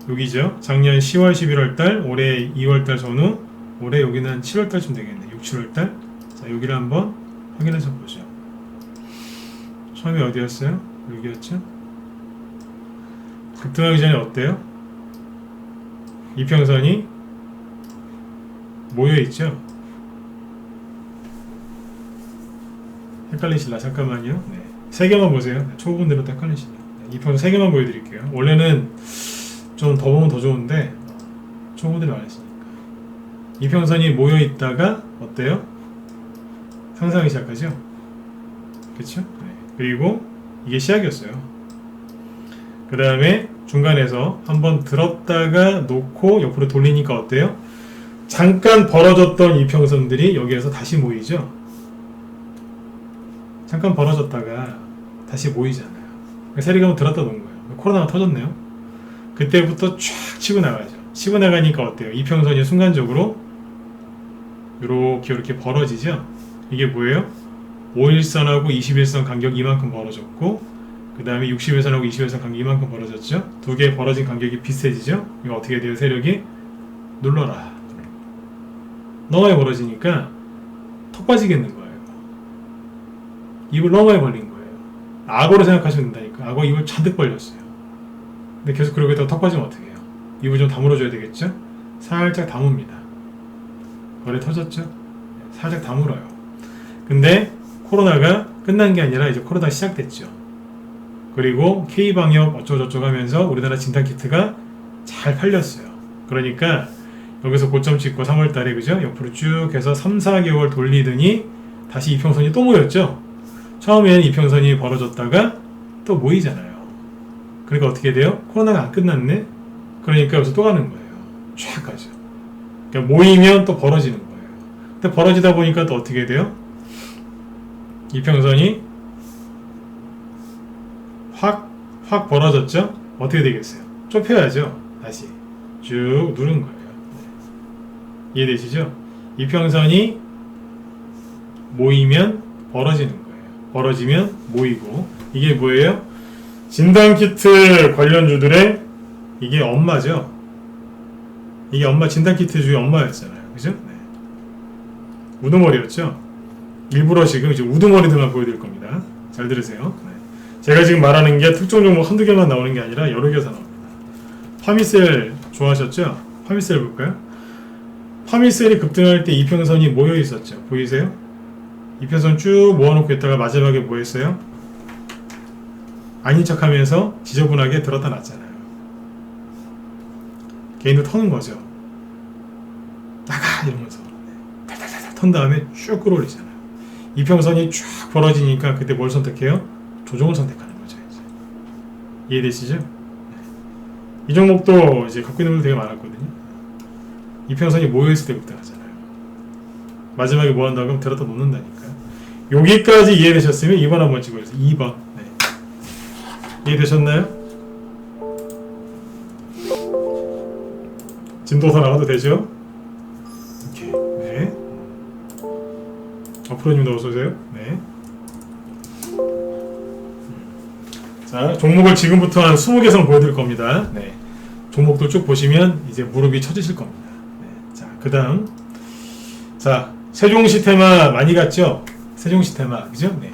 여기죠? 작년 10월, 11월 달, 올해 2월 달 전후, 올해 여기는 7월 달쯤 되겠네. 6, 7월 달. 자, 여기를 한번 확인해서 보죠. 처음에 어디였어요? 여기였죠? 급등하기 전에 어때요? 이평선이 모여있죠? 헷갈리실라? 잠깐만요. 네. 세 개만 보세요. 초보분들은 또 헷갈리시네요. 네. 이평선 세 개만 보여드릴게요. 원래는 좀 더 보면 더 좋은데 초보분들이 많으시니까. 이평선이 모여있다가 어때요? 상승하기 시작하죠? 그쵸? 네. 그리고 이게 시작이었어요. 그 다음에 중간에서 한번 들었다가 놓고 옆으로 돌리니까 어때요? 잠깐 벌어졌던 이평선들이 여기에서 다시 모이죠? 잠깐 벌어졌다가 다시 모이잖아요. 세력이 한번 들었다 놓은 거예요. 코로나가 터졌네요. 그때부터 쫙 치고 나가죠. 치고 나가니까 어때요? 이평선이 순간적으로 이렇게 벌어지죠? 이게 뭐예요? 5일선하고 21선 간격 이만큼 벌어졌고, 그 다음에 60일선하고 21선 간격 이만큼 벌어졌죠? 두 개 벌어진 간격이 비슷해지죠? 이거 어떻게 돼요? 세력이 눌러라. 너무 많이 벌어지니까 턱 빠지겠는 거예요. 입을 너무 많이 벌린 거예요. 악어로 생각하시면 된다니까. 악어 입을 잔뜩 벌렸어요. 근데 계속 그러고 있다가 턱 빠지면 어떻게 해요? 입을 좀 다물어줘야 되겠죠? 살짝 다뭅니다. 거래 터졌죠? 살짝 다물어요. 근데 코로나가 끝난 게 아니라 이제 코로나가 시작됐죠. 그리고 K방역 어쩌고저쩌고 하면서 우리나라 진단키트가 잘 팔렸어요. 그러니까 여기서 고점 찍고 3월달에 그죠? 옆으로 쭉 해서 3, 4개월 돌리더니 다시 이평선이 또 모였죠? 처음에는 이평선이 벌어졌다가 또 모이잖아요. 그러니까 어떻게 돼요? 코로나가 안 끝났네? 그러니까 여기서 또 가는 거예요. 쫙 가죠. 그러니까 모이면 또 벌어지는 거예요. 근데 벌어지다 보니까 또 어떻게 돼요? 이평선이 확 벌어졌죠? 어떻게 되겠어요? 좁혀야죠. 다시 쭉 누른 거예요. 이해되시죠? 이평선이 모이면 벌어지는 거예요. 벌어지면 모이고. 이게 뭐예요? 진단키트 관련주들의 이게 엄마죠. 이게 엄마, 진단키트주의 엄마였잖아요. 그죠? 네. 우두머리였죠. 일부러 지금 이제 우두머리들만 보여드릴 겁니다. 잘 들으세요. 네. 제가 지금 말하는 게 특정 종목 한두 개만 나오는 게 아니라 여러 개서 나옵니다. 파미셀 좋아하셨죠? 파미셀 볼까요? 파미셀이 급등할 때 이평선이 모여 있었죠. 보이세요? 이평선 쭉 모아놓고 있다가 마지막에 뭐 했어요? 아닌 척 하면서 지저분하게 들었다 놨잖아요. 개인도 터는 거죠. 나가! 이러면서. 탈탈탈탈 턴 다음에 쭉 끌어올리잖아요. 이평선이 쭉 벌어지니까 그때 뭘 선택해요? 조정을 선택하는 거죠. 이제. 이해되시죠? 네. 이 종목도 이제 갖고 있는 분들 되게 많았거든요. 이평선이 모여있을 때부터 하잖아요. 마지막에 뭐 한다고 하면 들었다 놓는다니까요. 여기까지 이해되셨으면 2번 한번 찍어주세요. 2번. 네. 이해되셨나요? 진도서 나가도 되죠? 오케이. 네. 어프로님도 어서오세요. 네. 자, 종목을 지금부터 한 20개 선 보여드릴 겁니다. 네. 종목들 쭉 보시면 이제 무릎이 쳐지실 겁니다. 네. 자, 그 다음. 자, 세종시테마 많이 갔죠? 세종시테마. 그죠? 네.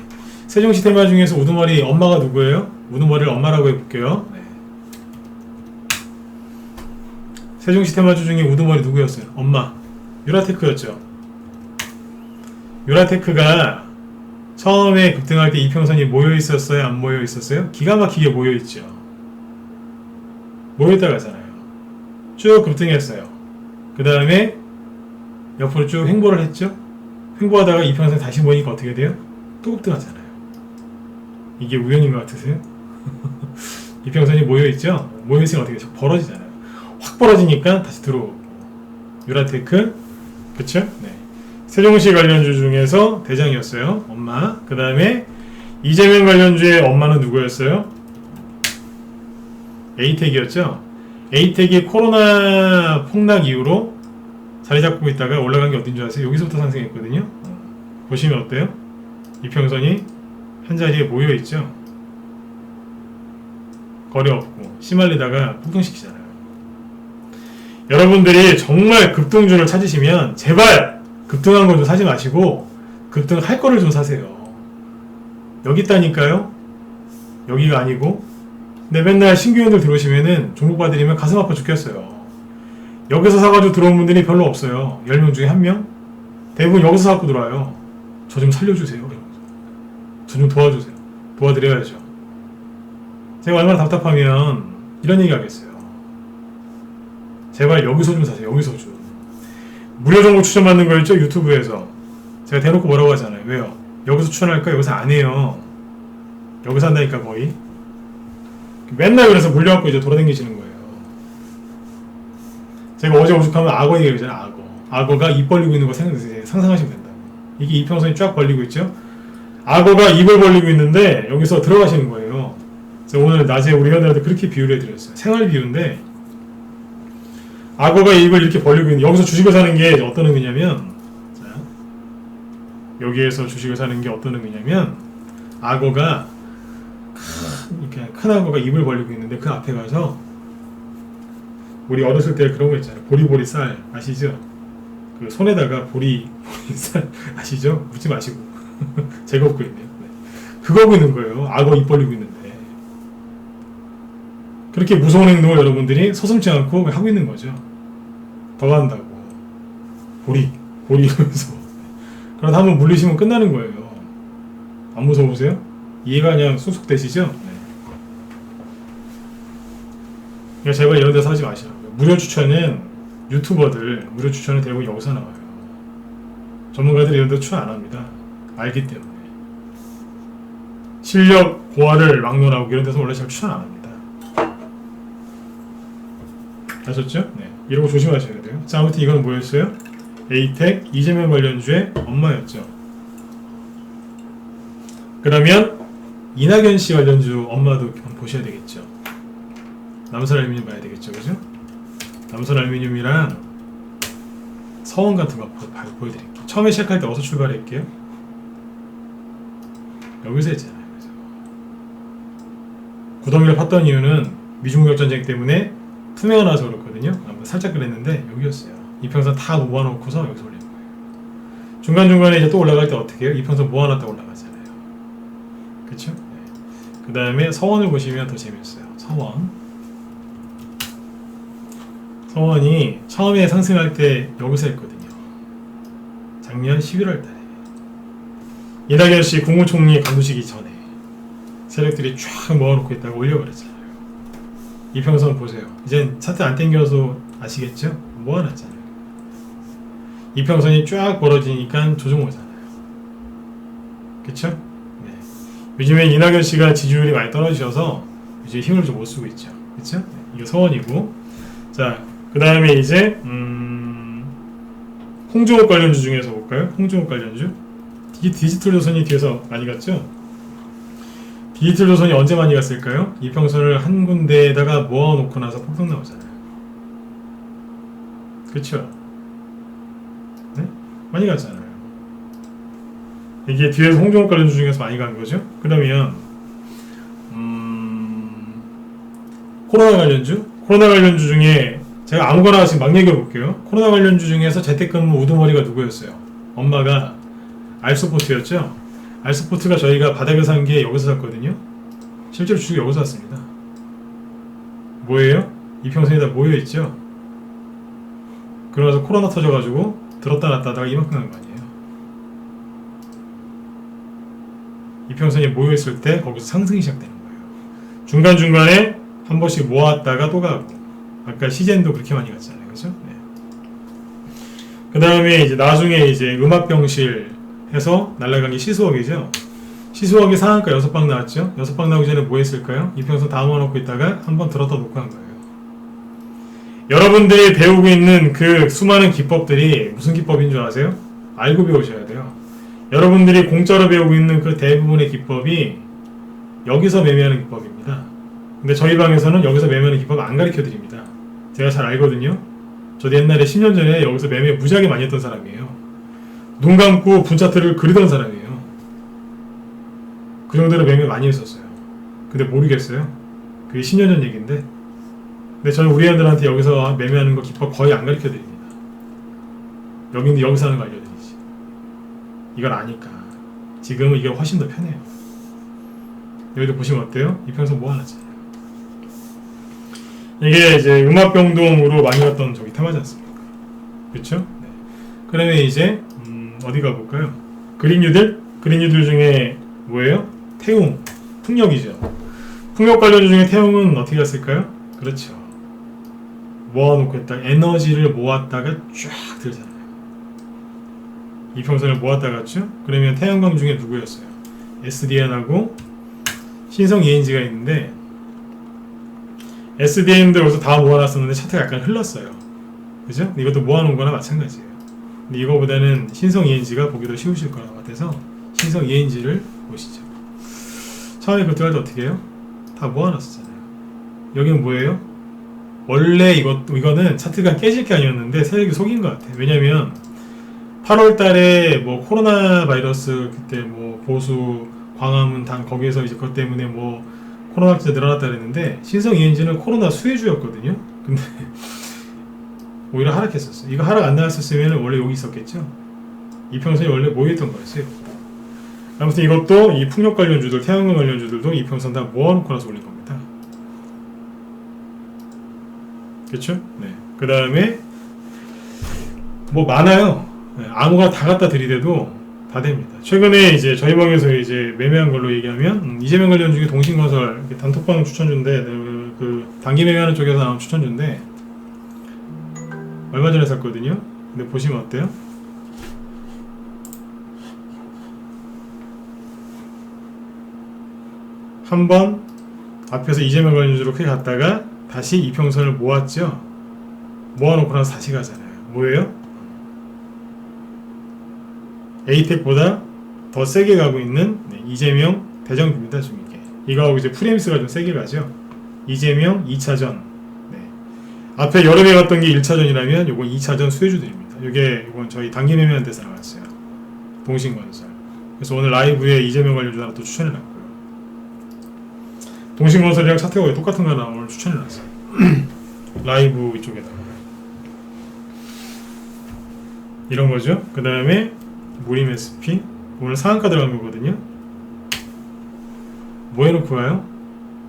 세종시테마 중에서 우두머리 엄마가 누구예요? 우두머리를 엄마라고 해볼게요. 네. 세종시테마주 중에 우두머리 누구였어요? 엄마. 유라테크였죠. 유라테크가 처음에 급등할 때 이평선이 모여 있었어요? 안 모여 있었어요? 기가 막히게 모여 있죠. 모여 있다가 하잖아요. 쭉 급등했어요. 그 다음에 옆으로 쭉 횡보를 했죠. 횡보하다가 이평선이 다시 모이니까 어떻게 돼요? 또 급등하잖아요. 이게 우연인 것 같으세요? 이평선이 모여 있죠. 모여 있으면 어떻게 돼요? 벌어지잖아요. 확 벌어지니까 다시 들어오고. 유라테크, 그쵸? 네. 세종시 관련주 중에서 대장이었어요. 엄마. 그 다음에 이재명 관련주의 엄마는 누구였어요? 에이텍이었죠. 에이텍이 코로나 폭락 이후로 자리 잡고 있다가 올라간 게 어딘 줄 아세요? 여기서부터 상승했거든요. 보시면 어때요? 이평선이 한 자리에 모여 있죠. 거래 없고 시말리다가 폭등시키잖아요. 여러분들이 정말 급등주를 찾으시면 제발 급등한 건 좀 사지 마시고 급등 할 거를 좀 사세요. 여기 있다니까요. 여기가 아니고. 근데 맨날 신규인들 들어오시면은 종목 봐드리면 가슴 아파 죽겠어요. 여기서 사가지고 들어온 분들이 별로 없어요. 10명 중에 1명? 대부분 여기서 사갖고 들어와요. 저 좀 살려주세요. 저 좀 도와주세요. 도와드려야죠. 제가 얼마나 답답하면 이런 얘기 하겠어요. 제발 여기서 좀 사세요. 여기서 좀. 무료 정보 추천받는 거였죠? 유튜브에서. 제가 대놓고 뭐라고 하잖아요. 왜요? 여기서 추천할까? 여기서 안 해요. 여기서 한다니까 거의. 맨날 그래서 물려갖고 이제 돌아다니시는 거예요. 제가 어제 오죽하면 악어 얘기했잖아요. 악어. 악어가 입 벌리고 있는 거 상상하시면 된다고. 이게 이평선이 쫙 벌리고 있죠? 악어가 입을 벌리고 있는데 여기서 들어가시는 거예요. 그래서 오늘 낮에 우리 회원들한테 그렇게 비유를 해드렸어요. 생활 비유인데 악어가 입을 이렇게 벌리고 있는 여기서 주식을 사는 게 어떤 의미냐면 자, 여기에서 주식을 사는 게 어떤 의미냐면 악어가 큰 악어가 입을 벌리고 있는데 그 앞에 가서 우리 어렸을 때 그런 거 있잖아요. 보리보리 쌀 아시죠? 그 손에다가 보리 쌀 아시죠? 묻지 마시고 제가 웃고 있네요. 네. 그거 하고 있는 거예요. 악어 입 벌리고 있는데 그렇게 무서운 행동을 여러분들이 서슴지 않고 하고 있는 거죠. 더 한다고 보리 이러면서 그러다 한번 물리시면 끝나는 거예요. 안 무서우세요? 이해가 그냥 쑥쑥 되시죠? 네. 그러니까 제발 이런 데서 하지 마시라고요. 무료 추천은 유튜버들 무료 추천은 대부분 여기서 나와요. 전문가들이 이런 데 추천 안 합니다. 알기 때문에. 실력 고하를 막론하고 이런 데서 원래 잘 추천 안 합니다. 아셨죠? 네. 이런 거 조심하셔야 돼요. 자, 아무튼 이거는 뭐였어요? 에이텍 이재명 관련주의 엄마였죠. 그러면 이낙연 씨 관련주 엄마도 보셔야 되겠죠. 남선알루미늄 봐야 되겠죠, 그죠? 남선알루미늄이랑 서원 같은 거 보여드릴게요. 처음에 시작할 때 어디서 출발할게요? 여기서 했잖아요. 그래서 구덩이를 팠던 이유는 미중무역 전쟁 때문에 투명화 나서 그렇거든요. 한번 살짝 그랬는데 여기였어요. 이평선 다 모아놓고서 여기서 올린 거예요. 중간중간에 이제 또 올라갈 때 어떻게 해요? 이평선 모아놨다 올라가잖아요. 그쵸? 네. 그 다음에 서원을 보시면 더 재밌어요. 서원이 처음에 상승할 때 여기서 했거든요. 작년 11월 달에. 이낙연 씨 국무총리 관두시기 전에 세력들이 쫙 모아놓고 있다가 올려버렸잖아요. 이평선 보세요. 이젠 차트 안 땡겨서 아시겠죠? 모아놨잖아요. 이평선이 쫙 벌어지니까 조정 오잖아요. 그쵸? 네. 요즘에 이낙연 씨가 지지율이 많이 떨어지셔서 이제 힘을 좀 못 쓰고 있죠. 그쵸? 네. 이게 서원이고. 자, 그 다음에 이제, 홍종욱 관련주 중에서 볼까요? 홍종욱 관련주. 디지털조선이 뒤에서 많이 갔죠? 디지털조선이 언제 많이 갔을까요? 이평선을 한 군데에다가 모아놓고 나서 폭등 나오잖아요. 그쵸? 네? 많이 갔잖아요. 이게 뒤에서 홍종욱 관련주 중에서 많이 간 거죠? 그러면 코로나 관련주 중에 제가 아무거나 지금 막 얘기해 볼게요. 코로나 관련주 중에서 재택근무 우두머리가 누구였어요? 엄마가 알소포트였죠? 알소포트가 저희가 바닥에 산 게 여기서 샀거든요. 실제로 주식 여기서 샀습니다. 뭐예요? 이평선에다 모여있죠? 그러면서 코로나 터져가지고 들었다 놨다 하다가 이만큼 간 거 아니에요. 이평선이 모여있을 때 거기서 상승이 시작되는 거예요. 중간중간에 한 번씩 모았다가 또 가고. 아까 시젠도 그렇게 많이 갔잖아요. 그죠? 네. 그 다음에 이제 나중에 이제 음압병실 해서 날아간 게 시스웍이죠. 시스웍이 상한가 6방 나왔죠. 6방 나오기 전에 뭐 했을까요? 이평선 다 모아놓고 있다가 한번 들었다 놓고 한 거예요. 여러분들이 배우고 있는 그 수많은 기법들이 무슨 기법인 줄 아세요? 알고 배우셔야 돼요. 여러분들이 공짜로 배우고 있는 그 대부분의 기법이 여기서 매매하는 기법입니다. 근데 저희 방에서는 여기서 매매하는 기법 안 가르쳐 드립니다. 제가 잘 알거든요. 저도 옛날에 10년 전에 여기서 매매 무지하게 많이 했던 사람이에요. 눈 감고 분차트를 그리던 사람이에요. 그 정도로 매매 많이 했었어요. 근데 모르겠어요. 그게 10년 전 얘기인데. 근데 저는 우리 애들한테 여기서 매매하는 거 기법 거의 안 가르쳐 드립니다. 여기서 하는 거 알려드리지. 이걸 아니까 지금은 이게 훨씬 더 편해요. 여기도 보시면 어때요? 이평선 모아놨잖아요. 이게 이제 음압병동으로 많이 갔던 저기 테마지 않습니까? 그렇죠? 네. 그러면 이제 어디 가볼까요? 그린뉴들? 그린뉴들 중에 뭐예요? 태웅, 풍력이죠. 풍력 관련주 중에 태웅은 어떻게 갔을까요? 그렇죠. 모아놓고 했다. 에너지를 모았다가 쫙 들잖아요. 이평선을 모았다 갔죠? 그러면 태양광 중에 누구였어요? SDN하고 신성 ENG가 있는데 SDN들 여기서 다 모아놨었는데 차트가 약간 흘렀어요. 그죠? 이것도 모아놓은 거나 마찬가지예요. 근데 이거보다는 신성 ENG가 보기 더 쉬우실 거라 같아서 신성 ENG를 보시죠. 처음에 그때 할 때 어떻게 해요? 다 모아놨었잖아요. 여기는 뭐예요? 원래 이거는 차트가 깨질 게 아니었는데 세력이 속인 것 같아요. 왜냐면 8월 달에 뭐 코로나 바이러스 그때 뭐 보수 광화문 단 거기에서 이제 그것 때문에 뭐 코로나 확진자 늘어났다 그랬는데 신성 ENG는 코로나 수혜주였거든요. 근데 오히려 하락했었어요. 이거 하락 안 나왔었으면 원래 여기 있었겠죠. 이평선이 원래 모여있던 거였어요. 아무튼 이것도 이 풍력 관련주들, 태양광 관련주들도 이평선 다 모아놓고 나서 올린 겁니다. 그렇죠? 네. 그 다음에 뭐 많아요. 네. 아무거나 다 갖다 들이대도 다 됩니다. 최근에 이제 저희 방에서 이제 매매한 걸로 얘기하면 이재명 관련 중에 동신건설 단톡방 추천주인데 그 단기 매매하는 쪽에서 나온 추천주인데 얼마 전에 샀거든요. 근데 보시면 어때요? 한번 앞에서 이재명 관련주로 크게 갔다가 다시 이평선을 모았죠. 모아놓고 나서 다시 가잖아요. 뭐예요? 에이텍보다 더 세게 가고 있는 이재명 대장주입니다. 지금 이거하고 이제 프레임스가 좀 세게 가죠. 이재명 2차전. 네. 앞에 여름에 갔던 게 1차전이라면 요건 2차전 수혜주들입니다. 이건 저희 단기 매매한 데서 나왔어요. 동신건설. 그래서 오늘 라이브에 이재명 관련주 하나 또 추천해놨고요. 동신건설이랑 차태고에 똑같은 거 하나 오늘 추천해놨어요. 라이브 이쪽에다가 이런 거죠. 그 다음에 무림 SP 오늘 상한가 들어간 거거든요. 뭐 해놓고 가요?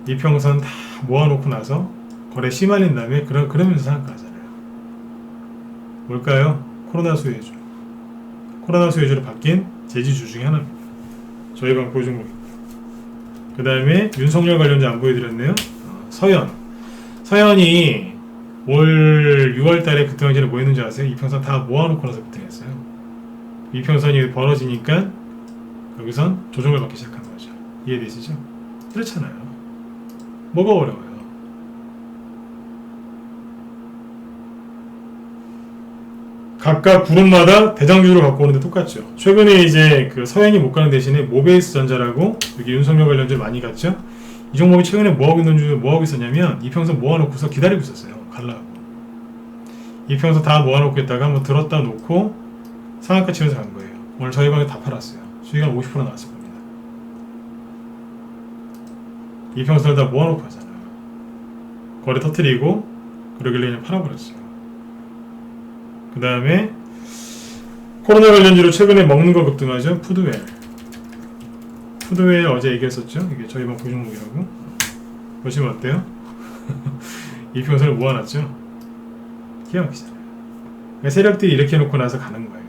이평선 다 모아놓고 나서 거래 심할린 다음에 그러면서 상한가 하잖아요. 뭘까요? 코로나 수혜주. 코로나 수혜주로 바뀐 제지주 중에 하나입니다. 저희 방 보유종목입니다. 그 다음에 윤석열 관련자 안 보여드렸네요. 서현이 올 6월달에 그 당시에 뭐 했는지 아세요? 이평선 다 모아놓고 나서 급등했어요. 이평선이 벌어지니까 여기선 조정을 받기 시작한 거죠. 이해되시죠? 그렇잖아요. 뭐가 어려워요? 각각 그룹마다 대장주를 갖고 오는데 똑같죠. 최근에 이제 그 서현이 못 가는 대신에 모베이스 전자라고 여기 윤석열 관련주 많이 갔죠. 이 종목이 최근에 뭐하고 있었냐면 이평선 모아놓고서 기다리고 있었어요. 갈라고. 이평선 다 모아놓고 있다가 한번 들었다 놓고 상한가 치면서 간 거예요. 오늘 저희 방에 다 팔았어요. 수익이 한 50% 나왔을 겁니다. 이평선을 다 모아놓고 하잖아요. 거래 터뜨리고 그러길래 그냥 팔아버렸어요. 그 다음에 코로나 관련주로 최근에 먹는 거 급등하죠. 푸드웰 어제 얘기했었죠. 이게 저희 방 보종목이라고. 보시면 어때요? 이평선을 모아놨죠. 기가 막히잖아요. 그러니까 세력들이 이렇게 해놓고 나서 가는 거예요.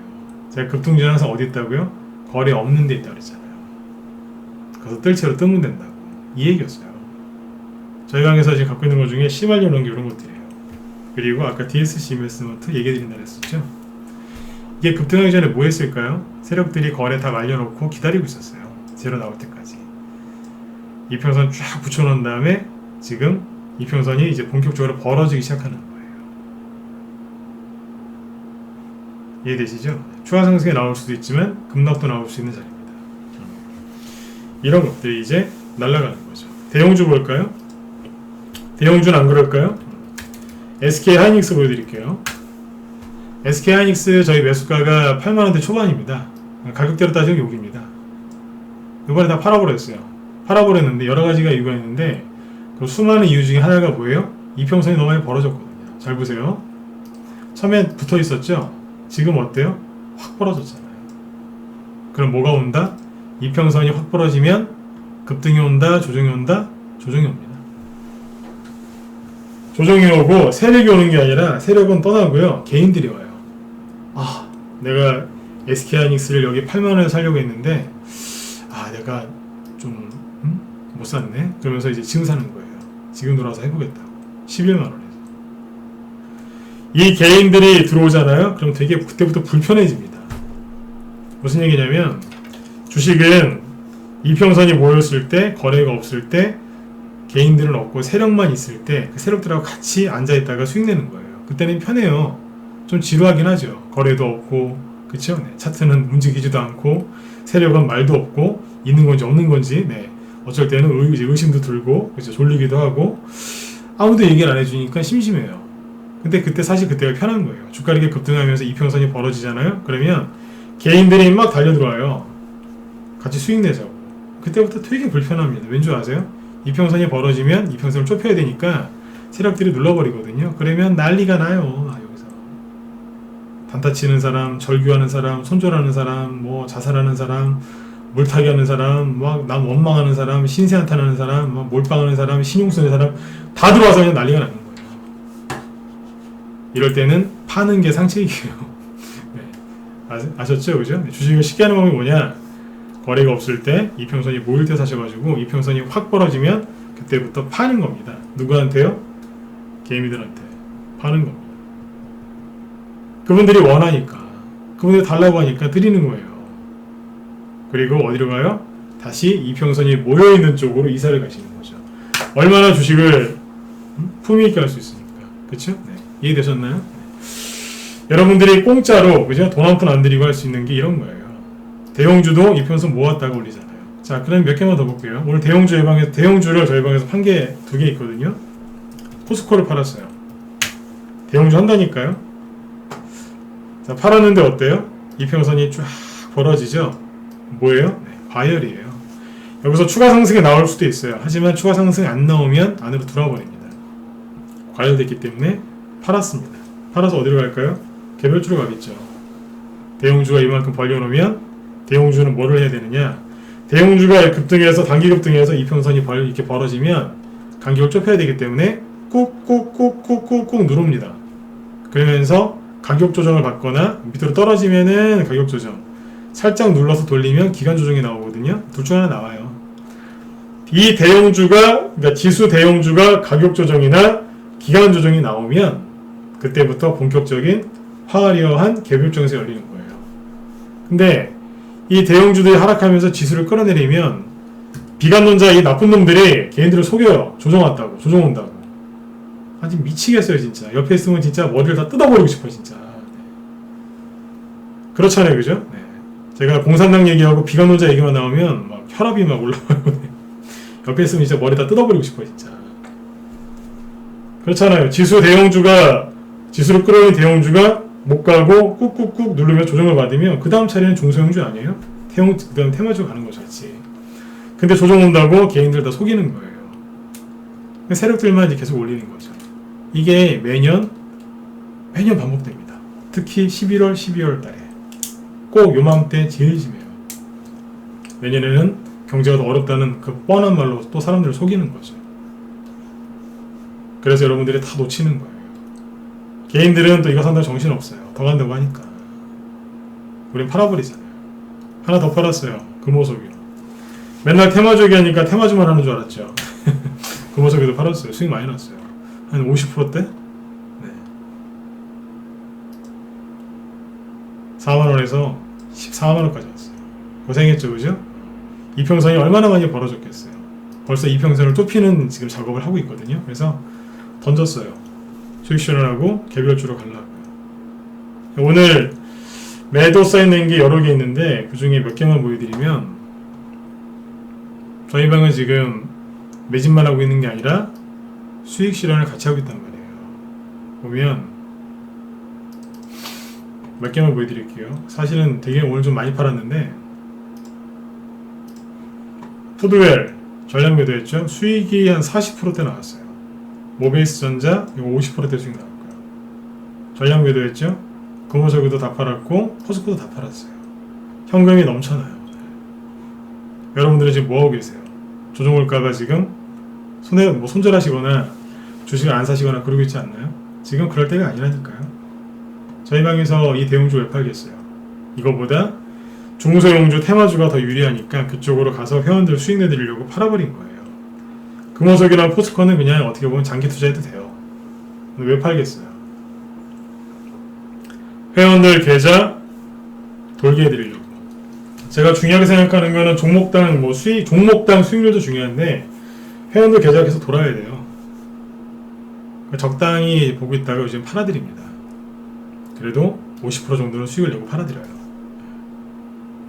제가 급등주는 항상 어디 있다고요? 거래 없는 데 있다고 그랬잖아요. 가서 뜰채로 뜨면 된다고. 이 얘기였어요. 저희 방에서 지금 갖고 있는 것 중에 시말려 놓은 게 이런 것들이에요. 그리고 아까 DSC 인베스트먼트 얘기해드린다 그랬었죠. 이게 급등하기 전에 뭐 했을까요? 세력들이 거래 다 말려놓고 기다리고 있었어요. 제로 나올 때까지. 이평선 쫙 붙여놓은 다음에 지금 이평선이 이제 본격적으로 벌어지기 시작하는 거예요. 이해되시죠? 추가 상승에 나올 수도 있지만 급락도 나올 수 있는 자리입니다. 이런 것들이 이제 날아가는 거죠. 대형주 볼까요? 대형주는 안 그럴까요? SK 하이닉스 보여드릴게요. SK 하이닉스 저희 매수가가 8만원대 초반입니다. 가격대로 따지면 여기입니다. 이번에 다 팔아버렸어요. 팔아버렸는데 여러가지가 이유가 있는데 그 수많은 이유 중에 하나가 뭐예요? 이평선이 너무 많이 벌어졌거든요. 잘 보세요. 처음에 붙어 있었죠? 지금 어때요? 확 벌어졌잖아요. 그럼 뭐가 온다? 이평선이 확 벌어지면 급등이 온다, 조정이 온다, 조정이 옵니다. 조정이 오고 세력이 오는 게 아니라 세력은 떠나고요. 개인들이 와요. 아, 내가 SK하이닉스를 여기 8만원에 사려고 했는데 내가 좀 못 샀네? 그러면서 이제 지금 사는 거예요. 지금 들어와서 해보겠다고. 11만원에서. 이 개인들이 들어오잖아요? 그럼 되게 그때부터 불편해집니다. 무슨 얘기냐면 주식은 이평선이 모였을 때, 거래가 없을 때, 개인들은 없고 세력만 있을 때 그 세력들하고 같이 앉아있다가 수익 내는 거예요. 그때는 편해요. 좀 지루하긴 하죠. 거래도 없고, 그쵸? 네. 차트는 움직이지도 않고, 세력은 말도 없고, 있는 건지 없는 건지, 네. 어쩔 때는 의심도 들고, 그쵸? 졸리기도 하고, 아무도 얘기를 안 해주니까 심심해요. 근데 그때 사실 그때가 편한 거예요. 주가 이렇게 급등하면서 이평선이 벌어지잖아요? 그러면 개인들이 막 달려들어와요. 같이 수익 내자고. 그때부터 되게 불편합니다. 왠 줄 아세요? 이평선이 벌어지면 이평선을 좁혀야 되니까 세력들이 눌러버리거든요. 그러면 난리가 나요. 여기서 단타 치는 사람, 절규하는 사람, 손절하는 사람, 뭐 자살하는 사람, 물타기 하는 사람, 막 남 원망하는 사람, 신세한탄하는 사람, 막 몰빵하는 사람, 신용 쓰는 사람 다 들어와서 그냥 난리가 나는 거예요. 이럴 때는 파는 게 상책이에요. 네. 아셨죠? 그죠? 주식을 쉽게 하는 방법이 뭐냐? 거래가 없을 때 이평선이 모일 때 사셔가지고 이평선이 확 벌어지면 그때부터 파는 겁니다. 누구한테요? 개미들한테 파는 겁니다. 그분들이 원하니까, 그분들이 달라고 하니까 드리는 거예요. 그리고 어디로 가요? 다시 이평선이 모여있는 쪽으로 이사를 가시는 거죠. 얼마나 주식을 품위있게 할 수 있습니까? 그쵸? 네. 이해되셨나요? 네. 여러분들이 공짜로, 그죠? 돈 한 푼 안 들이고 할 수 있는 게 이런 거예요. 대형주도 이평선 모았다가 올리잖아요. 자, 그럼 몇 개만 더 볼게요. 오늘 대형주 예방에서, 대형주를 저희 방에서 판 게 2개 있거든요. 포스코를 팔았어요. 대형주 한다니까요. 자, 팔았는데 어때요? 이평선이 쫙 벌어지죠? 뭐예요? 네, 과열이에요. 여기서 추가 상승이 나올 수도 있어요. 하지만 추가 상승이 안 나오면 안으로 들어와 버립니다. 과열됐기 때문에 팔았습니다. 팔아서 어디로 갈까요? 개별주로 가겠죠. 대형주가 이만큼 벌려놓으면 대형주는 뭐를 해야 되느냐? 대형주가 급등해서 단기 급등해서 이평선이 이렇게 벌어지면 간격을 좁혀야 되기 때문에 꾹꾹꾹꾹꾹꾹 누릅니다. 그러면서 가격 조정을 받거나 밑으로 떨어지면은 가격 조정, 살짝 눌러서 돌리면 기간 조정이 나오거든요. 둘 중 하나 나와요. 이 대형주가, 그러니까 지수 대형주가 가격 조정이나 기간 조정이 나오면 그때부터 본격적인 화려한 개별정에서 열리는 거예요. 근데 이 대형주들이 하락하면서 지수를 끌어내리면 비관론자 이 나쁜 놈들이 개인들을 속여요. 조정 왔다고, 조정 온다고. 아직 미치겠어요 진짜. 옆에 있으면 진짜 머리를 다 뜯어버리고 싶어 진짜. 네. 그렇잖아요, 그죠? 네. 제가 공산당 얘기하고 비관론자 얘기만 나오면 막 혈압이 막 올라와요. 옆에 있으면 진짜 머리 다 뜯어버리고 싶어요 진짜. 그렇잖아요. 지수 대형주가, 지수를 끌어올린 대형주가 못 가고 꾹꾹꾹 누르면 조정을 받으면 그 다음 차례는 중소형주 아니에요? 그 다음 테마주 가는 거죠, 같이. 근데 조정 온다고 개인들 다 속이는 거예요. 세력들만 이제 계속 올리는 거죠. 이게 매년 반복됩니다. 특히 11월, 12월 달에. 꼭 요맘때 제일 심해요. 내년에는 경제가 더 어렵다는 그 뻔한 말로 또 사람들을 속이는 거죠. 그래서 여러분들이 다 놓치는 거예요. 개인들은 또 이거 산다고 정신없어요. 더 간다고 하니까. 우린 팔아버리잖아요. 하나 더 팔았어요. 금호석유. 맨날 테마주기 하니까 테마주만 하는 줄 알았죠. 금호석유도 팔았어요. 수익 많이 났어요. 한 50%대? 네. 4만원에서 14만원까지 왔어요. 고생했죠, 그죠? 이평선이 얼마나 많이 벌어졌겠어요. 벌써 이평선을 좁히는 지금 작업을 하고 있거든요. 그래서 던졌어요. 수익 실현하고 개별주로 가려고요. 오늘 매도 쌓여있는 게 여러 개 있는데 그 중에 몇 개만 보여드리면, 저희 방은 지금 매집만 하고 있는 게 아니라 수익 실현을 같이 하고 있단 말이에요. 보면 몇 개만 보여드릴게요. 사실은 되게 오늘 좀 많이 팔았는데, 푸드웰 전량 매도했죠. 수익이 한 40%대 나왔어요. 모베이스 전자 이거 50%대 수익 나왔고요. 전량 매도했죠. 금호석유도 다 팔았고 포스코도 다 팔았어요. 현금이 넘쳐나요. 여러분들은 지금 뭐하고 계세요? 조정올까봐 지금 손절하시거나 주식을 안 사시거나 그러고 있지 않나요? 지금 그럴 때가 아니라니까요. 저희 방에서 이 대형주 왜 팔겠어요? 이거보다 중소형주 테마주가 더 유리하니까 그쪽으로 가서 회원들 수익 내드리려고 팔아버린 거예요. 금호석이랑 포스코는 그냥 어떻게 보면 장기 투자해도 돼요. 근데 왜 팔겠어요? 회원들 계좌 돌게 해드리려고. 제가 중요하게 생각하는 거는 종목당 종목당 수익률도 중요한데 회원들 계좌가 계속 돌아야 돼요. 적당히 보고 있다가 요즘 팔아드립니다. 그래도 50% 정도는 수익을 내고 팔아드려요.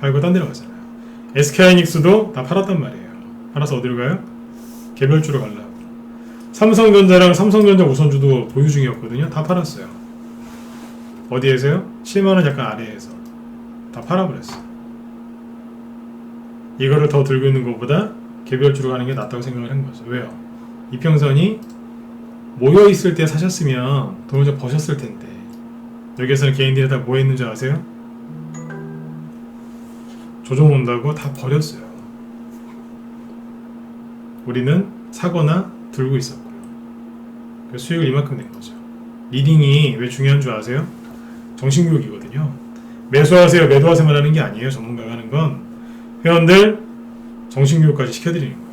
팔고 딴 데로 가잖아요. SK하이닉스도 다 팔았단 말이에요. 팔아서 어디로 가요? 개별주로 가려고. 삼성전자랑 삼성전자 우선주도 보유 중이었거든요. 다 팔았어요. 어디에서요? 7만원 약간 아래에서 다 팔아버렸어요. 이거를 더 들고 있는 것보다 개별주로 가는 게 낫다고 생각을 한 거죠. 왜요? 이평선이 모여있을 때 사셨으면 돈을 좀 버셨을 텐데 여기에서는 개인들이 다 뭐 했는 줄 아세요? 조정 온다고 다 버렸어요. 우리는 사거나 들고 있었고요. 그래서 수익을 이만큼 낸 거죠. 리딩이 왜 중요한 줄 아세요? 정신교육이거든요. 매수하세요, 매도하세요만 하는 게 아니에요. 전문가가 하는 건 회원들 정신교육까지 시켜드리는 거예요.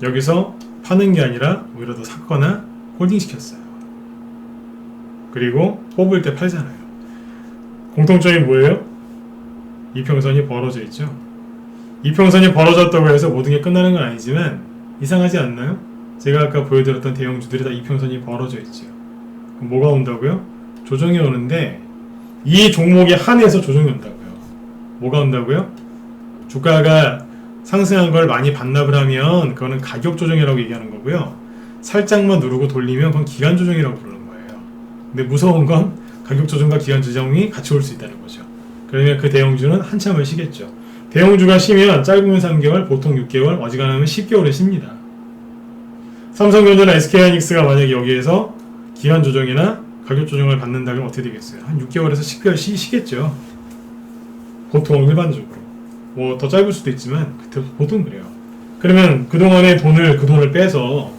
여기서 파는 게 아니라 오히려 더 샀거나 홀딩 시켰어요. 그리고 뽑을 때 팔잖아요. 공통점이 뭐예요? 이평선이 벌어져 있죠. 이평선이 벌어졌다고 해서 모든 게 끝나는 건 아니지만 이상하지 않나요? 제가 아까 보여드렸던 대형주들이 다 이평선이 벌어져 있죠. 그럼 뭐가 온다고요? 조정이 오는데 이 종목에 한해서 조정이 온다고요. 뭐가 온다고요? 주가가 상승한 걸 많이 반납을 하면 그거는 가격 조정이라고 얘기하는 거고요. 살짝만 누르고 돌리면 그건 기간 조정이라고 부르는 거예요. 근데 무서운 건 가격 조정과 기간 조정이 같이 올 수 있다는 거죠. 그러면 그 대형주는 한참을 쉬겠죠. 대형주가 쉬면 짧으면 3개월, 보통 6개월, 어지간하면 10개월을 쉽니다. 삼성전자나 SK하이닉스가 만약에 여기에서 기간 조정이나 가격 조정을 받는다면 어떻게 되겠어요? 한 6개월에서 10개월 쉬겠죠. 보통 일반적으로. 뭐 더 짧을 수도 있지만 보통 그래요. 그러면 그 돈을 빼서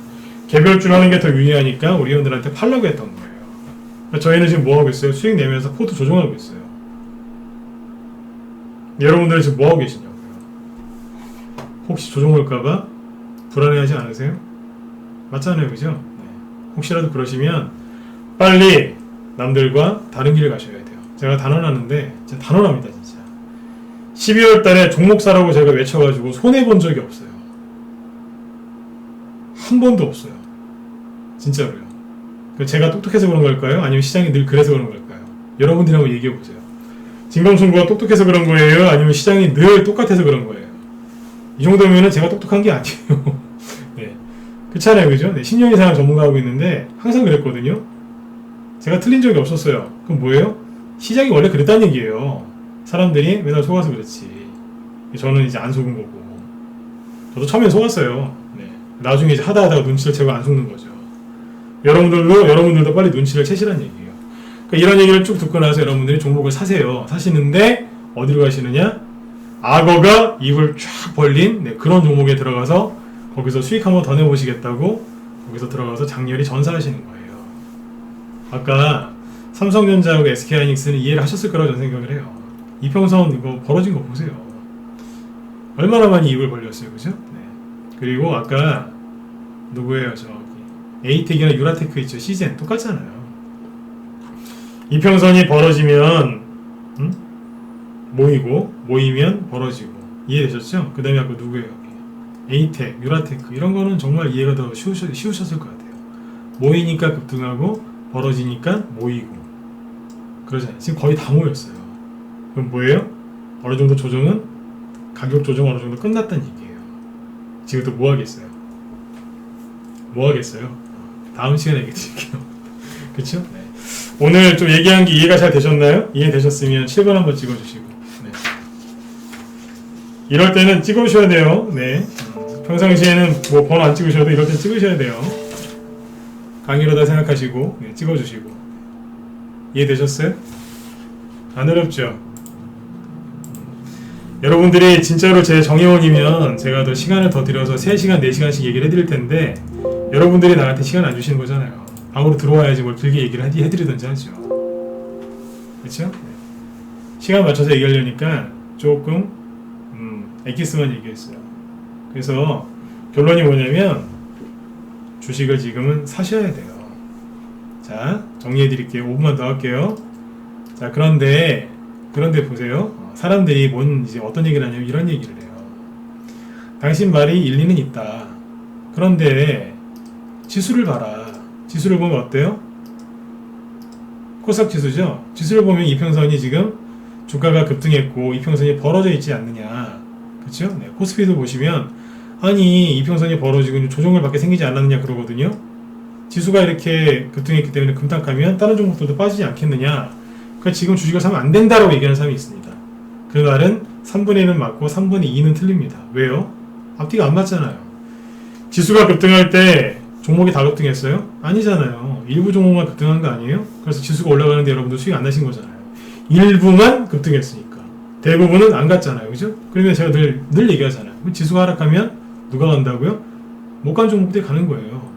개별주로 하는 게 더 유리하니까 우리 회원들한테 팔라고 했던 거예요. 그러니까 저희는 지금 뭐 하고 있어요? 수익 내면서 포트 조정하고 있어요. 여러분들은 지금 뭐 하고 계시냐고요? 혹시 조정 올까봐 불안해하지 않으세요? 맞잖아요, 그죠? 네. 혹시라도 그러시면 빨리 남들과 다른 길을 가셔야 돼요. 제가 단언하는데 진짜 단언합니다, 진짜. 12월 달에 종목 사라고 제가 외쳐가지고 손해본 적이 없어요. 한 번도 없어요. 진짜로요. 제가 똑똑해서 그런 걸까요? 아니면 시장이 늘 그래서 그런 걸까요? 여러분들이 한번 얘기해보세요. 진검승부가 똑똑해서 그런 거예요? 아니면 시장이 늘 똑같아서 그런 거예요? 이 정도면은 제가 똑똑한 게 아니에요. 네. 그렇잖아요, 그죠? 네. 10년 이상 전문가하고 있는데 항상 그랬거든요. 제가 틀린 적이 없었어요. 그럼 뭐예요? 시장이 원래 그랬다는 얘기예요. 사람들이 맨날 속아서 그렇지. 저는 이제 안 속은 거고. 저도 처음엔 속았어요. 네. 나중에 이제 하다가 눈치를 채고 안 속는 거죠. 여러분들도 빨리 눈치를 채시란 얘기예요. 그러니까 이런 얘기를 쭉 듣고 나서 여러분들이 종목을 사세요. 사시는데 어디로 가시느냐? 악어가 입을 쫙 벌린 그런 종목에 들어가서 거기서 수익 한번 더 내보시겠다고 거기서 들어가서 장렬히 전사하시는 거예요. 아까 삼성전자하고 SK하이닉스는 이해를 하셨을 거라고 저는 생각을 해요. 이평선 이거 벌어진 거 보세요. 얼마나 많이 입을 벌렸어요, 그죠? 네. 그리고 아까 누구예요, 저기 에이텍이나 유라테크 있죠, 시젠 똑같잖아요. 이평선이 벌어지면 모이면 벌어지고. 이해되셨죠? 그 다음에 아까 누구예요? 에이텍, 유라테크 이런 거는 정말 이해가 더 쉬우셨을 것 같아요. 모이니까 급등하고 벌어지니까 모이고 그러잖아요. 지금 거의 다 모였어요. 그럼 뭐예요? 어느 정도 조정은 가격 조정 어느 정도 끝났다는 얘기예요. 지금 또 뭐 하겠어요? 뭐 하겠어요? 다음 시간에 얘기해 드릴게요. 그쵸? 네. 오늘 좀 얘기한 게 이해가 잘 되셨나요? 이해되셨으면 7번 한번 찍어주시고. 네. 이럴 때는 찍으셔야 돼요. 네. 평상시에는 뭐 번호 안 찍으셔도 이럴 때 찍으셔야 돼요. 강의로다 생각하시고 찍어주시고. 이해되셨어요? 안 어렵죠? 여러분들이 진짜로 제 정회원이면 제가 더 시간을 더 들여서 3시간, 4시간씩 얘기를 해드릴 텐데 여러분들이 나한테 시간 안 주시는 거잖아요. 방으로 들어와야지 뭘 길게 얘기를 해드리든지 하죠. 그렇죠? 시간 맞춰서 얘기하려니까 조금 엑기스만 얘기했어요. 그래서 결론이 뭐냐면 주식을 지금은 사셔야 돼요. 자, 정리해 드릴게요. 5분만 더 할게요. 자, 그런데 보세요. 사람들이 이제 어떤 얘기를 하냐면 이런 얘기를 해요. 당신 말이 일리는 있다. 그런데 지수를 봐라. 지수를 보면 어때요? 코스닥 지수죠? 지수를 보면 이평선이 지금 주가가 급등했고 이평선이 벌어져 있지 않느냐. 그렇죠? 네, 코스피도 보시면 아니 이평선이 벌어지고 조정을 받게 생기지 않았느냐 그러거든요. 지수가 이렇게 급등했기 때문에 금탁하면 다른 종목들도 빠지지 않겠느냐. 그러니까 지금 주식을 사면 안 된다라고 얘기하는 사람이 있습니다. 그 말은 3분의 1은 맞고 3분의 2는 틀립니다. 왜요? 앞뒤가 안 맞잖아요. 지수가 급등할 때 종목이 다 급등했어요? 아니잖아요. 일부 종목만 급등한 거 아니에요? 그래서 지수가 올라가는데 여러분들 수익 안 나신 거잖아요. 일부만 급등했으니까. 대부분은 안 갔잖아요. 그죠? 그러면 제가 늘 얘기하잖아요. 지수가 하락하면 누가 간다고요? 못 간 종목들이 가는 거예요.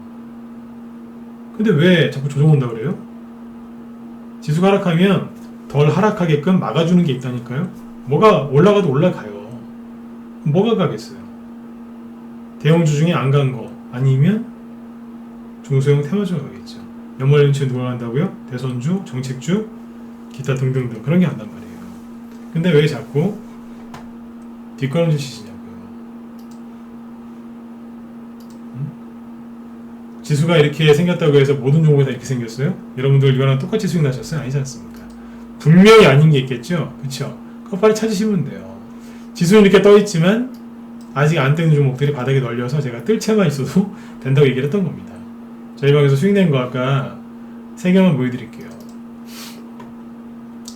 근데 왜 자꾸 조정 온다고 그래요? 지수가 하락하면 덜 하락하게끔 막아주는 게 있다니까요. 뭐가 올라가도 올라가요. 뭐가 가겠어요? 대형주 중에 안 간 거 아니면 중소형 테마주가 가겠죠. 연말연초에 누가 간다고요? 대선주, 정책주, 기타 등등등 그런 게 간단 말이에요. 근데 왜 자꾸 뒷걸음질 치시냐고요. 지수가 이렇게 생겼다고 해서 모든 종목이 다 이렇게 생겼어요? 여러분들 이거랑 똑같이 수익 나셨어요? 아니지 않습니까? 분명히 아닌 게 있겠죠? 그쵸? 그거 빨리 찾으시면 돼요. 지수는 이렇게 떠있지만 아직 안 뜨는 종목들이 바닥에 널려서 제가 뜰 채만 있어도 된다고 얘기를 했던 겁니다. 저희 방에서 수익 낸 거 아까 3개만 보여드릴게요.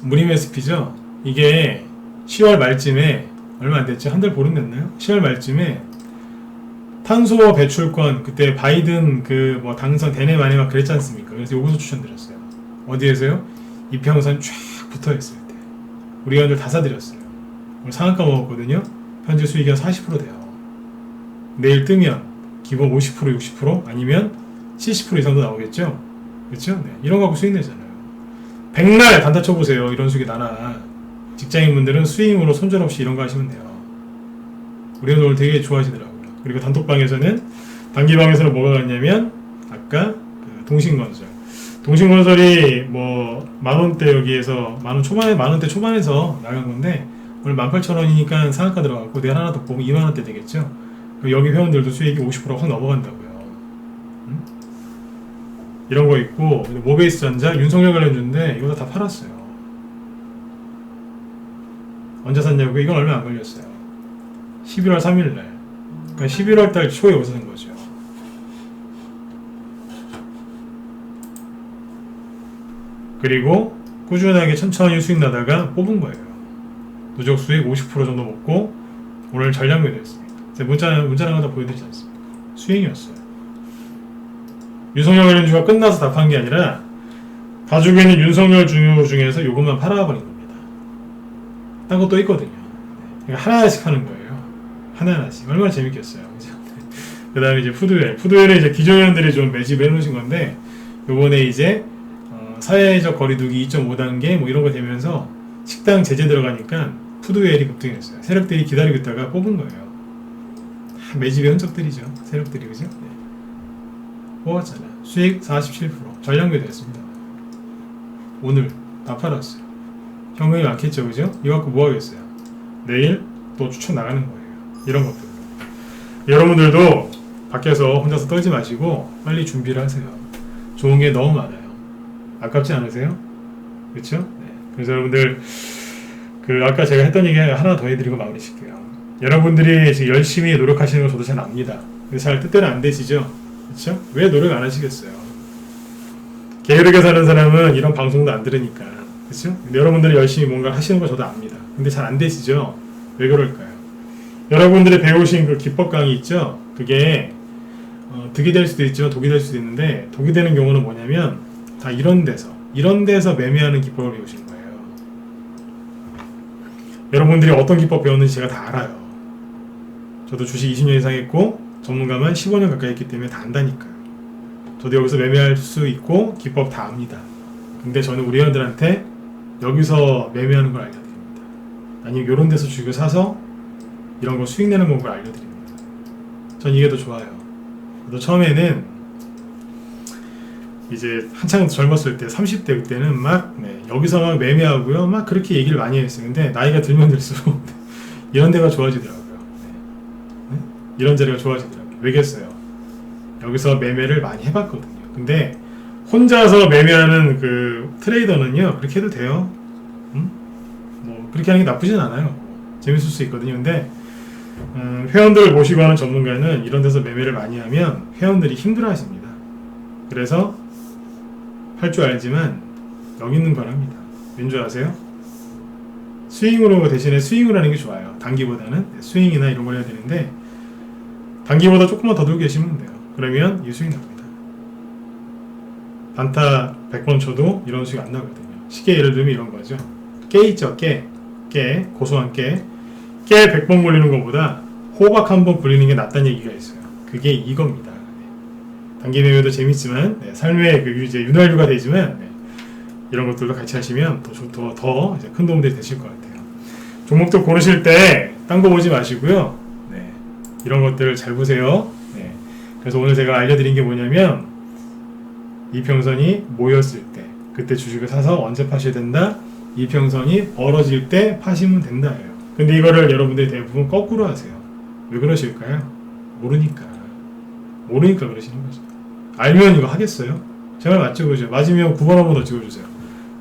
무림 SP죠? 이게 10월 말쯤에 얼마 안 됐죠? 한 달 보름 됐나요? 10월 말쯤에 탄소 배출권 그때 바이든 당선 되네 마네 막 그랬지 않습니까? 그래서 요것도 추천드렸어요. 어디에서요? 이평선 쫙 붙어있을 때 우리 회원들 다 사드렸어요. 오늘 상한가 먹었거든요. 현재 수익이 한 40% 돼요. 내일 뜨면 기본 50% 60% 아니면 70% 이상도 나오겠죠? 그렇죠? 네. 이런 거 갖고 수익 내잖아요. 백날 단타 쳐보세요. 이런 수익이 나나. 직장인분들은 스윙으로 손절없이 이런 거 하시면 돼요. 우리 오늘 되게 좋아하시더라고요. 그리고 단톡방에서는 단기방에서는 뭐가 갔냐면 아까 동신건설. 동신건설이 뭐 만원대 여기에서 만원대 초반에서 나간 건데 오늘 18,000원이니까 상한가 들어갔고 내일 하나 더 보면 2만원대 되겠죠. 여기 회원들도 수익이 50%확 넘어간다고요. 이런 거 있고 모베이스 전자 윤석열 관련주인데 이거 다 팔았어요. 언제 샀냐고? 이건 얼마 안 걸렸어요. 11월 3일날. 그러니까 11월달 초에 여기서 산 거죠. 그리고 꾸준하게 천천히 수익 나다가 뽑은 거예요. 누적 수익 50% 정도 먹고 오늘 전량 매도했습니다. 제가 문자랑 다 보여드리지 않습니까? 수익이었어요. 윤석열 관련주가 끝나서 다 판 게 아니라 가지고 있는 윤석열 중에서 이것만 팔아버린 겁니다. 딴 것도 있거든요. 그러니까 하나하나씩 하는 거예요. 하나하나씩. 얼마나 재밌겠어요. 그 다음에 이제 푸드웰은 이제 기존 회원들이 좀 매집해 놓으신 건데 요번에 이제 사회적 거리두기 2.5단계 뭐 이런 거 되면서 식당 제재 들어가니까 푸드웰이 급등했어요. 세력들이 기다리고 있다가 뽑은 거예요. 매집의 흔적들이죠. 세력들이 그죠? 네. 뽑았잖아요. 수익 47% 전량 매도했습니다. 오늘 다 팔았어요. 현금이 많겠죠, 그죠? 이거 갖고 뭐 하겠어요? 내일 또 추천 나가는 거예요. 이런 것들. 여러분들도 밖에서 혼자서 떨지 마시고 빨리 준비를 하세요. 좋은 게 너무 많아요. 아깝지 않으세요? 그렇죠? 네. 그래서 여러분들 아까 제가 했던 얘기 하나 더 해드리고 마무리 칠게요. 여러분들이 지금 열심히 노력하시는 거 저도 잘 압니다. 잘 뜻대로 안 되시죠? 그렇죠? 왜 노력 안 하시겠어요? 게으르게 사는 사람은 이런 방송도 안 들으니까. 그렇죠? 여러분들이 열심히 뭔가 하시는 거 저도 압니다. 근데 잘 안 되시죠? 왜 그럴까요? 여러분들이 배우신 그 기법 강의 있죠? 그게 득이 될 수도 있지만 독이 될 수도 있는데 독이 되는 경우는 뭐냐면 다 이런 데서 매매하는 기법을 배우신 거예요. 여러분들이 어떤 기법 배웠는지 제가 다 알아요. 저도 주식 20년 이상 했고 전문가만 15년 가까이 했기 때문에 다 안다니까요. 저도 여기서 매매할 수 있고 기법 다 압니다. 근데 저는 우리 회원들한테 여기서 매매하는 걸 알려드립니다. 아니면 이런 데서 주식을 사서 이런 거 수익 내는 방법을 알려드립니다. 전 이게 더 좋아요. 저도 처음에는 이제 한창 젊었을 때 30대 그때는 막 여기서 막 매매하고요 막 그렇게 얘기를 많이 했어요. 근데 나이가 들면 들수록 이런 데가 좋아지더라고요. 이런 자리가 좋아지더라고요. 왜겠어요? 여기서 매매를 많이 해봤거든요. 근데 혼자서 매매하는 그 트레이더는요 그렇게 해도 돼요. 뭐 그렇게 하는 게 나쁘진 않아요. 재밌을 수 있거든요. 근데 회원들을 모시고 하는 전문가는 이런 데서 매매를 많이 하면 회원들이 힘들어하십니다. 그래서 할 줄 알지만 여기 있는 거랍니다. 왠지 아세요? 스윙으로 대신에 스윙을 하는 게 좋아요. 단기보다는 스윙이나 이런 걸 해야 되는데 단기보다 조금만 더 들고 계시면 돼요. 그러면 이 수익 납니다. 단타 100번 쳐도 이런 수익 안 나거든요. 쉽게 예를 들면 이런 거죠. 깨 있죠? 깨. 고소한 깨 100번 굴리는 것보다 호박 한 번 굴리는 게 낫다는 얘기가 있어요. 그게 이겁니다. 단기 매매도 재밌지만 삶의 그 이제 윤활유가 되지만 이런 것들도 같이 하시면 더 큰 도움이 되실 것 같아요. 종목들 고르실 때 딴 거 보지 마시고요. 이런 것들을 잘 보세요. 그래서 오늘 제가 알려드린 게 뭐냐면 이평선이 모였을 때 그때 주식을 사서 언제 파셔야 된다. 이평선이 벌어질 때 파시면 된다예요. 근데 이거를 여러분들이 대부분 거꾸로 하세요. 왜 그러실까요? 모르니까 그러시는 거죠. 알면 이거 하겠어요? 제발 맞죠, 그죠? 맞으면 9번 한 번 더 찍어주세요.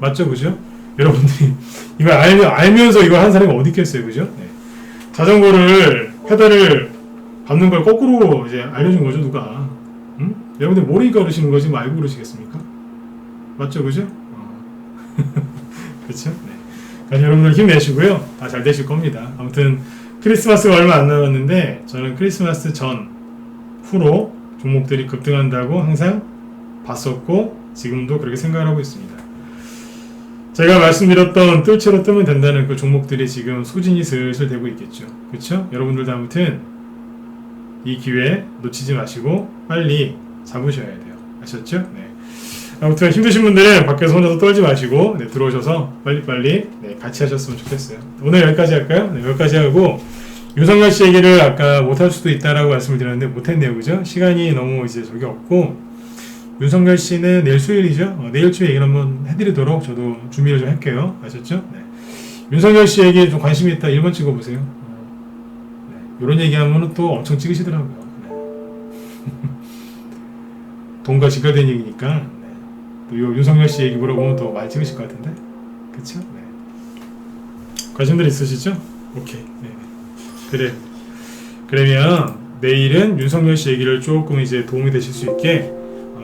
맞죠, 그죠? 여러분들이 이걸 알면서 이걸 한 사람이 어디 있겠어요, 그죠? 자전거를 페달을 밟는 걸 거꾸로 이제 알려준 거죠, 누가? 응? 여러분들 모르니까 그러시는 거지, 뭐 알고 그러시겠습니까? 맞죠, 그죠? 그렇죠? 그래서 여러분들 힘내시고요, 다 잘 되실 겁니다. 아무튼 크리스마스가 얼마 안 남았는데 저는 크리스마스 전 후로 종목들이 급등한다고 항상 봤었고 지금도 그렇게 생각을 하고 있습니다. 제가 말씀드렸던 뜰채로 뜨면 된다는 그 종목들이 지금 소진이 슬슬 되고 있겠죠. 그렇죠? 여러분들도 아무튼 이 기회 놓치지 마시고 빨리 잡으셔야 돼요. 아셨죠? 아무튼 힘드신 분들은 밖에서 혼자서 떨지 마시고 들어오셔서 빨리빨리 같이 하셨으면 좋겠어요. 오늘 여기까지 할까요? 여기까지 하고 윤석열 씨 얘기를 아까 못할 수도 있다라고 말씀을 드렸는데 못했네요. 그죠? 시간이 너무 이제 저기 없고 윤석열 씨는 내일 수요일이죠? 내일쯤에 얘기를 한번 해드리도록 저도 준비를 좀 할게요. 아셨죠? 윤석열 씨 얘기에 좀 관심이 있다 1번 찍어보세요. 이런 얘기하면 또 엄청 찍으시더라고요. 돈과 직결된 얘기니까 또 윤석열 씨 얘기 물어보면 더 많이 찍으실 것 같은데 그쵸? 관심들 있으시죠? 오케이. 그래. 그러면 내일은 윤석열 씨 얘기를 조금 이제 도움이 되실 수 있게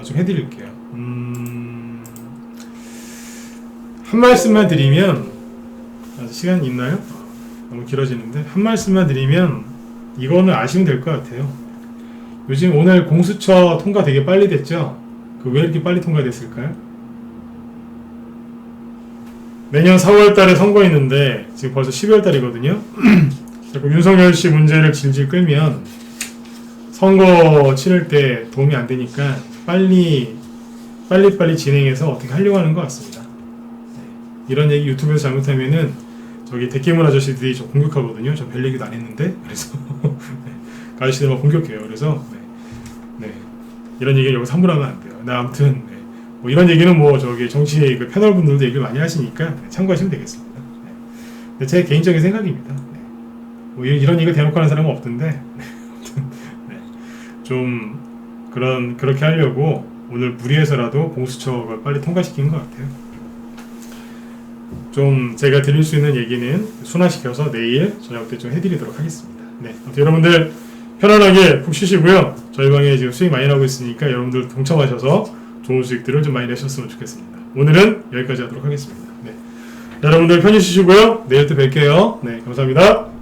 좀 해드릴게요. 한 말씀만 드리면 시간 있나요? 너무 길어지는데 한 말씀만 드리면 이거는 아시면 될 것 같아요. 요즘 오늘 공수처 통과 되게 빨리 됐죠? 그 왜 이렇게 빨리 통과됐을까요? 내년 4월 달에 선거 있는데 지금 벌써 12월 달이거든요. 윤석열 씨 문제를 질질 끌면 선거 치를 때 도움이 안 되니까 빨리 진행해서 어떻게 하려고 하는 것 같습니다. 이런 얘기 유튜브에서 잘못하면은 저기 대깨문 아저씨들이 저 공격하거든요. 저 별 얘기도 안 했는데 그래서 아저씨들 막 공격해요. 그래서 이런 얘기 여기서 함부로 하면 안 돼요. 아무튼 뭐 이런 얘기는 뭐 저기 정치 그 패널 분들도 얘기를 많이 하시니까 참고하시면 되겠습니다. 근데 제 개인적인 생각입니다. 뭐 이런 얘기 대놓고 하는 사람은 없던데 좀 그렇게 하려고 오늘 무리해서라도 공수처를 빨리 통과시킨 것 같아요. 좀 제가 드릴 수 있는 얘기는 순화시켜서 내일 저녁 때 좀 해드리도록 하겠습니다. 여러분들 편안하게 푹 쉬시고요. 저희 방에 지금 수익 많이 나고 있으니까 여러분들 동참하셔서 좋은 수익들을 좀 많이 내셨으면 좋겠습니다. 오늘은 여기까지 하도록 하겠습니다. 여러분들 편히 쉬시고요. 내일 또 뵐게요. 감사합니다.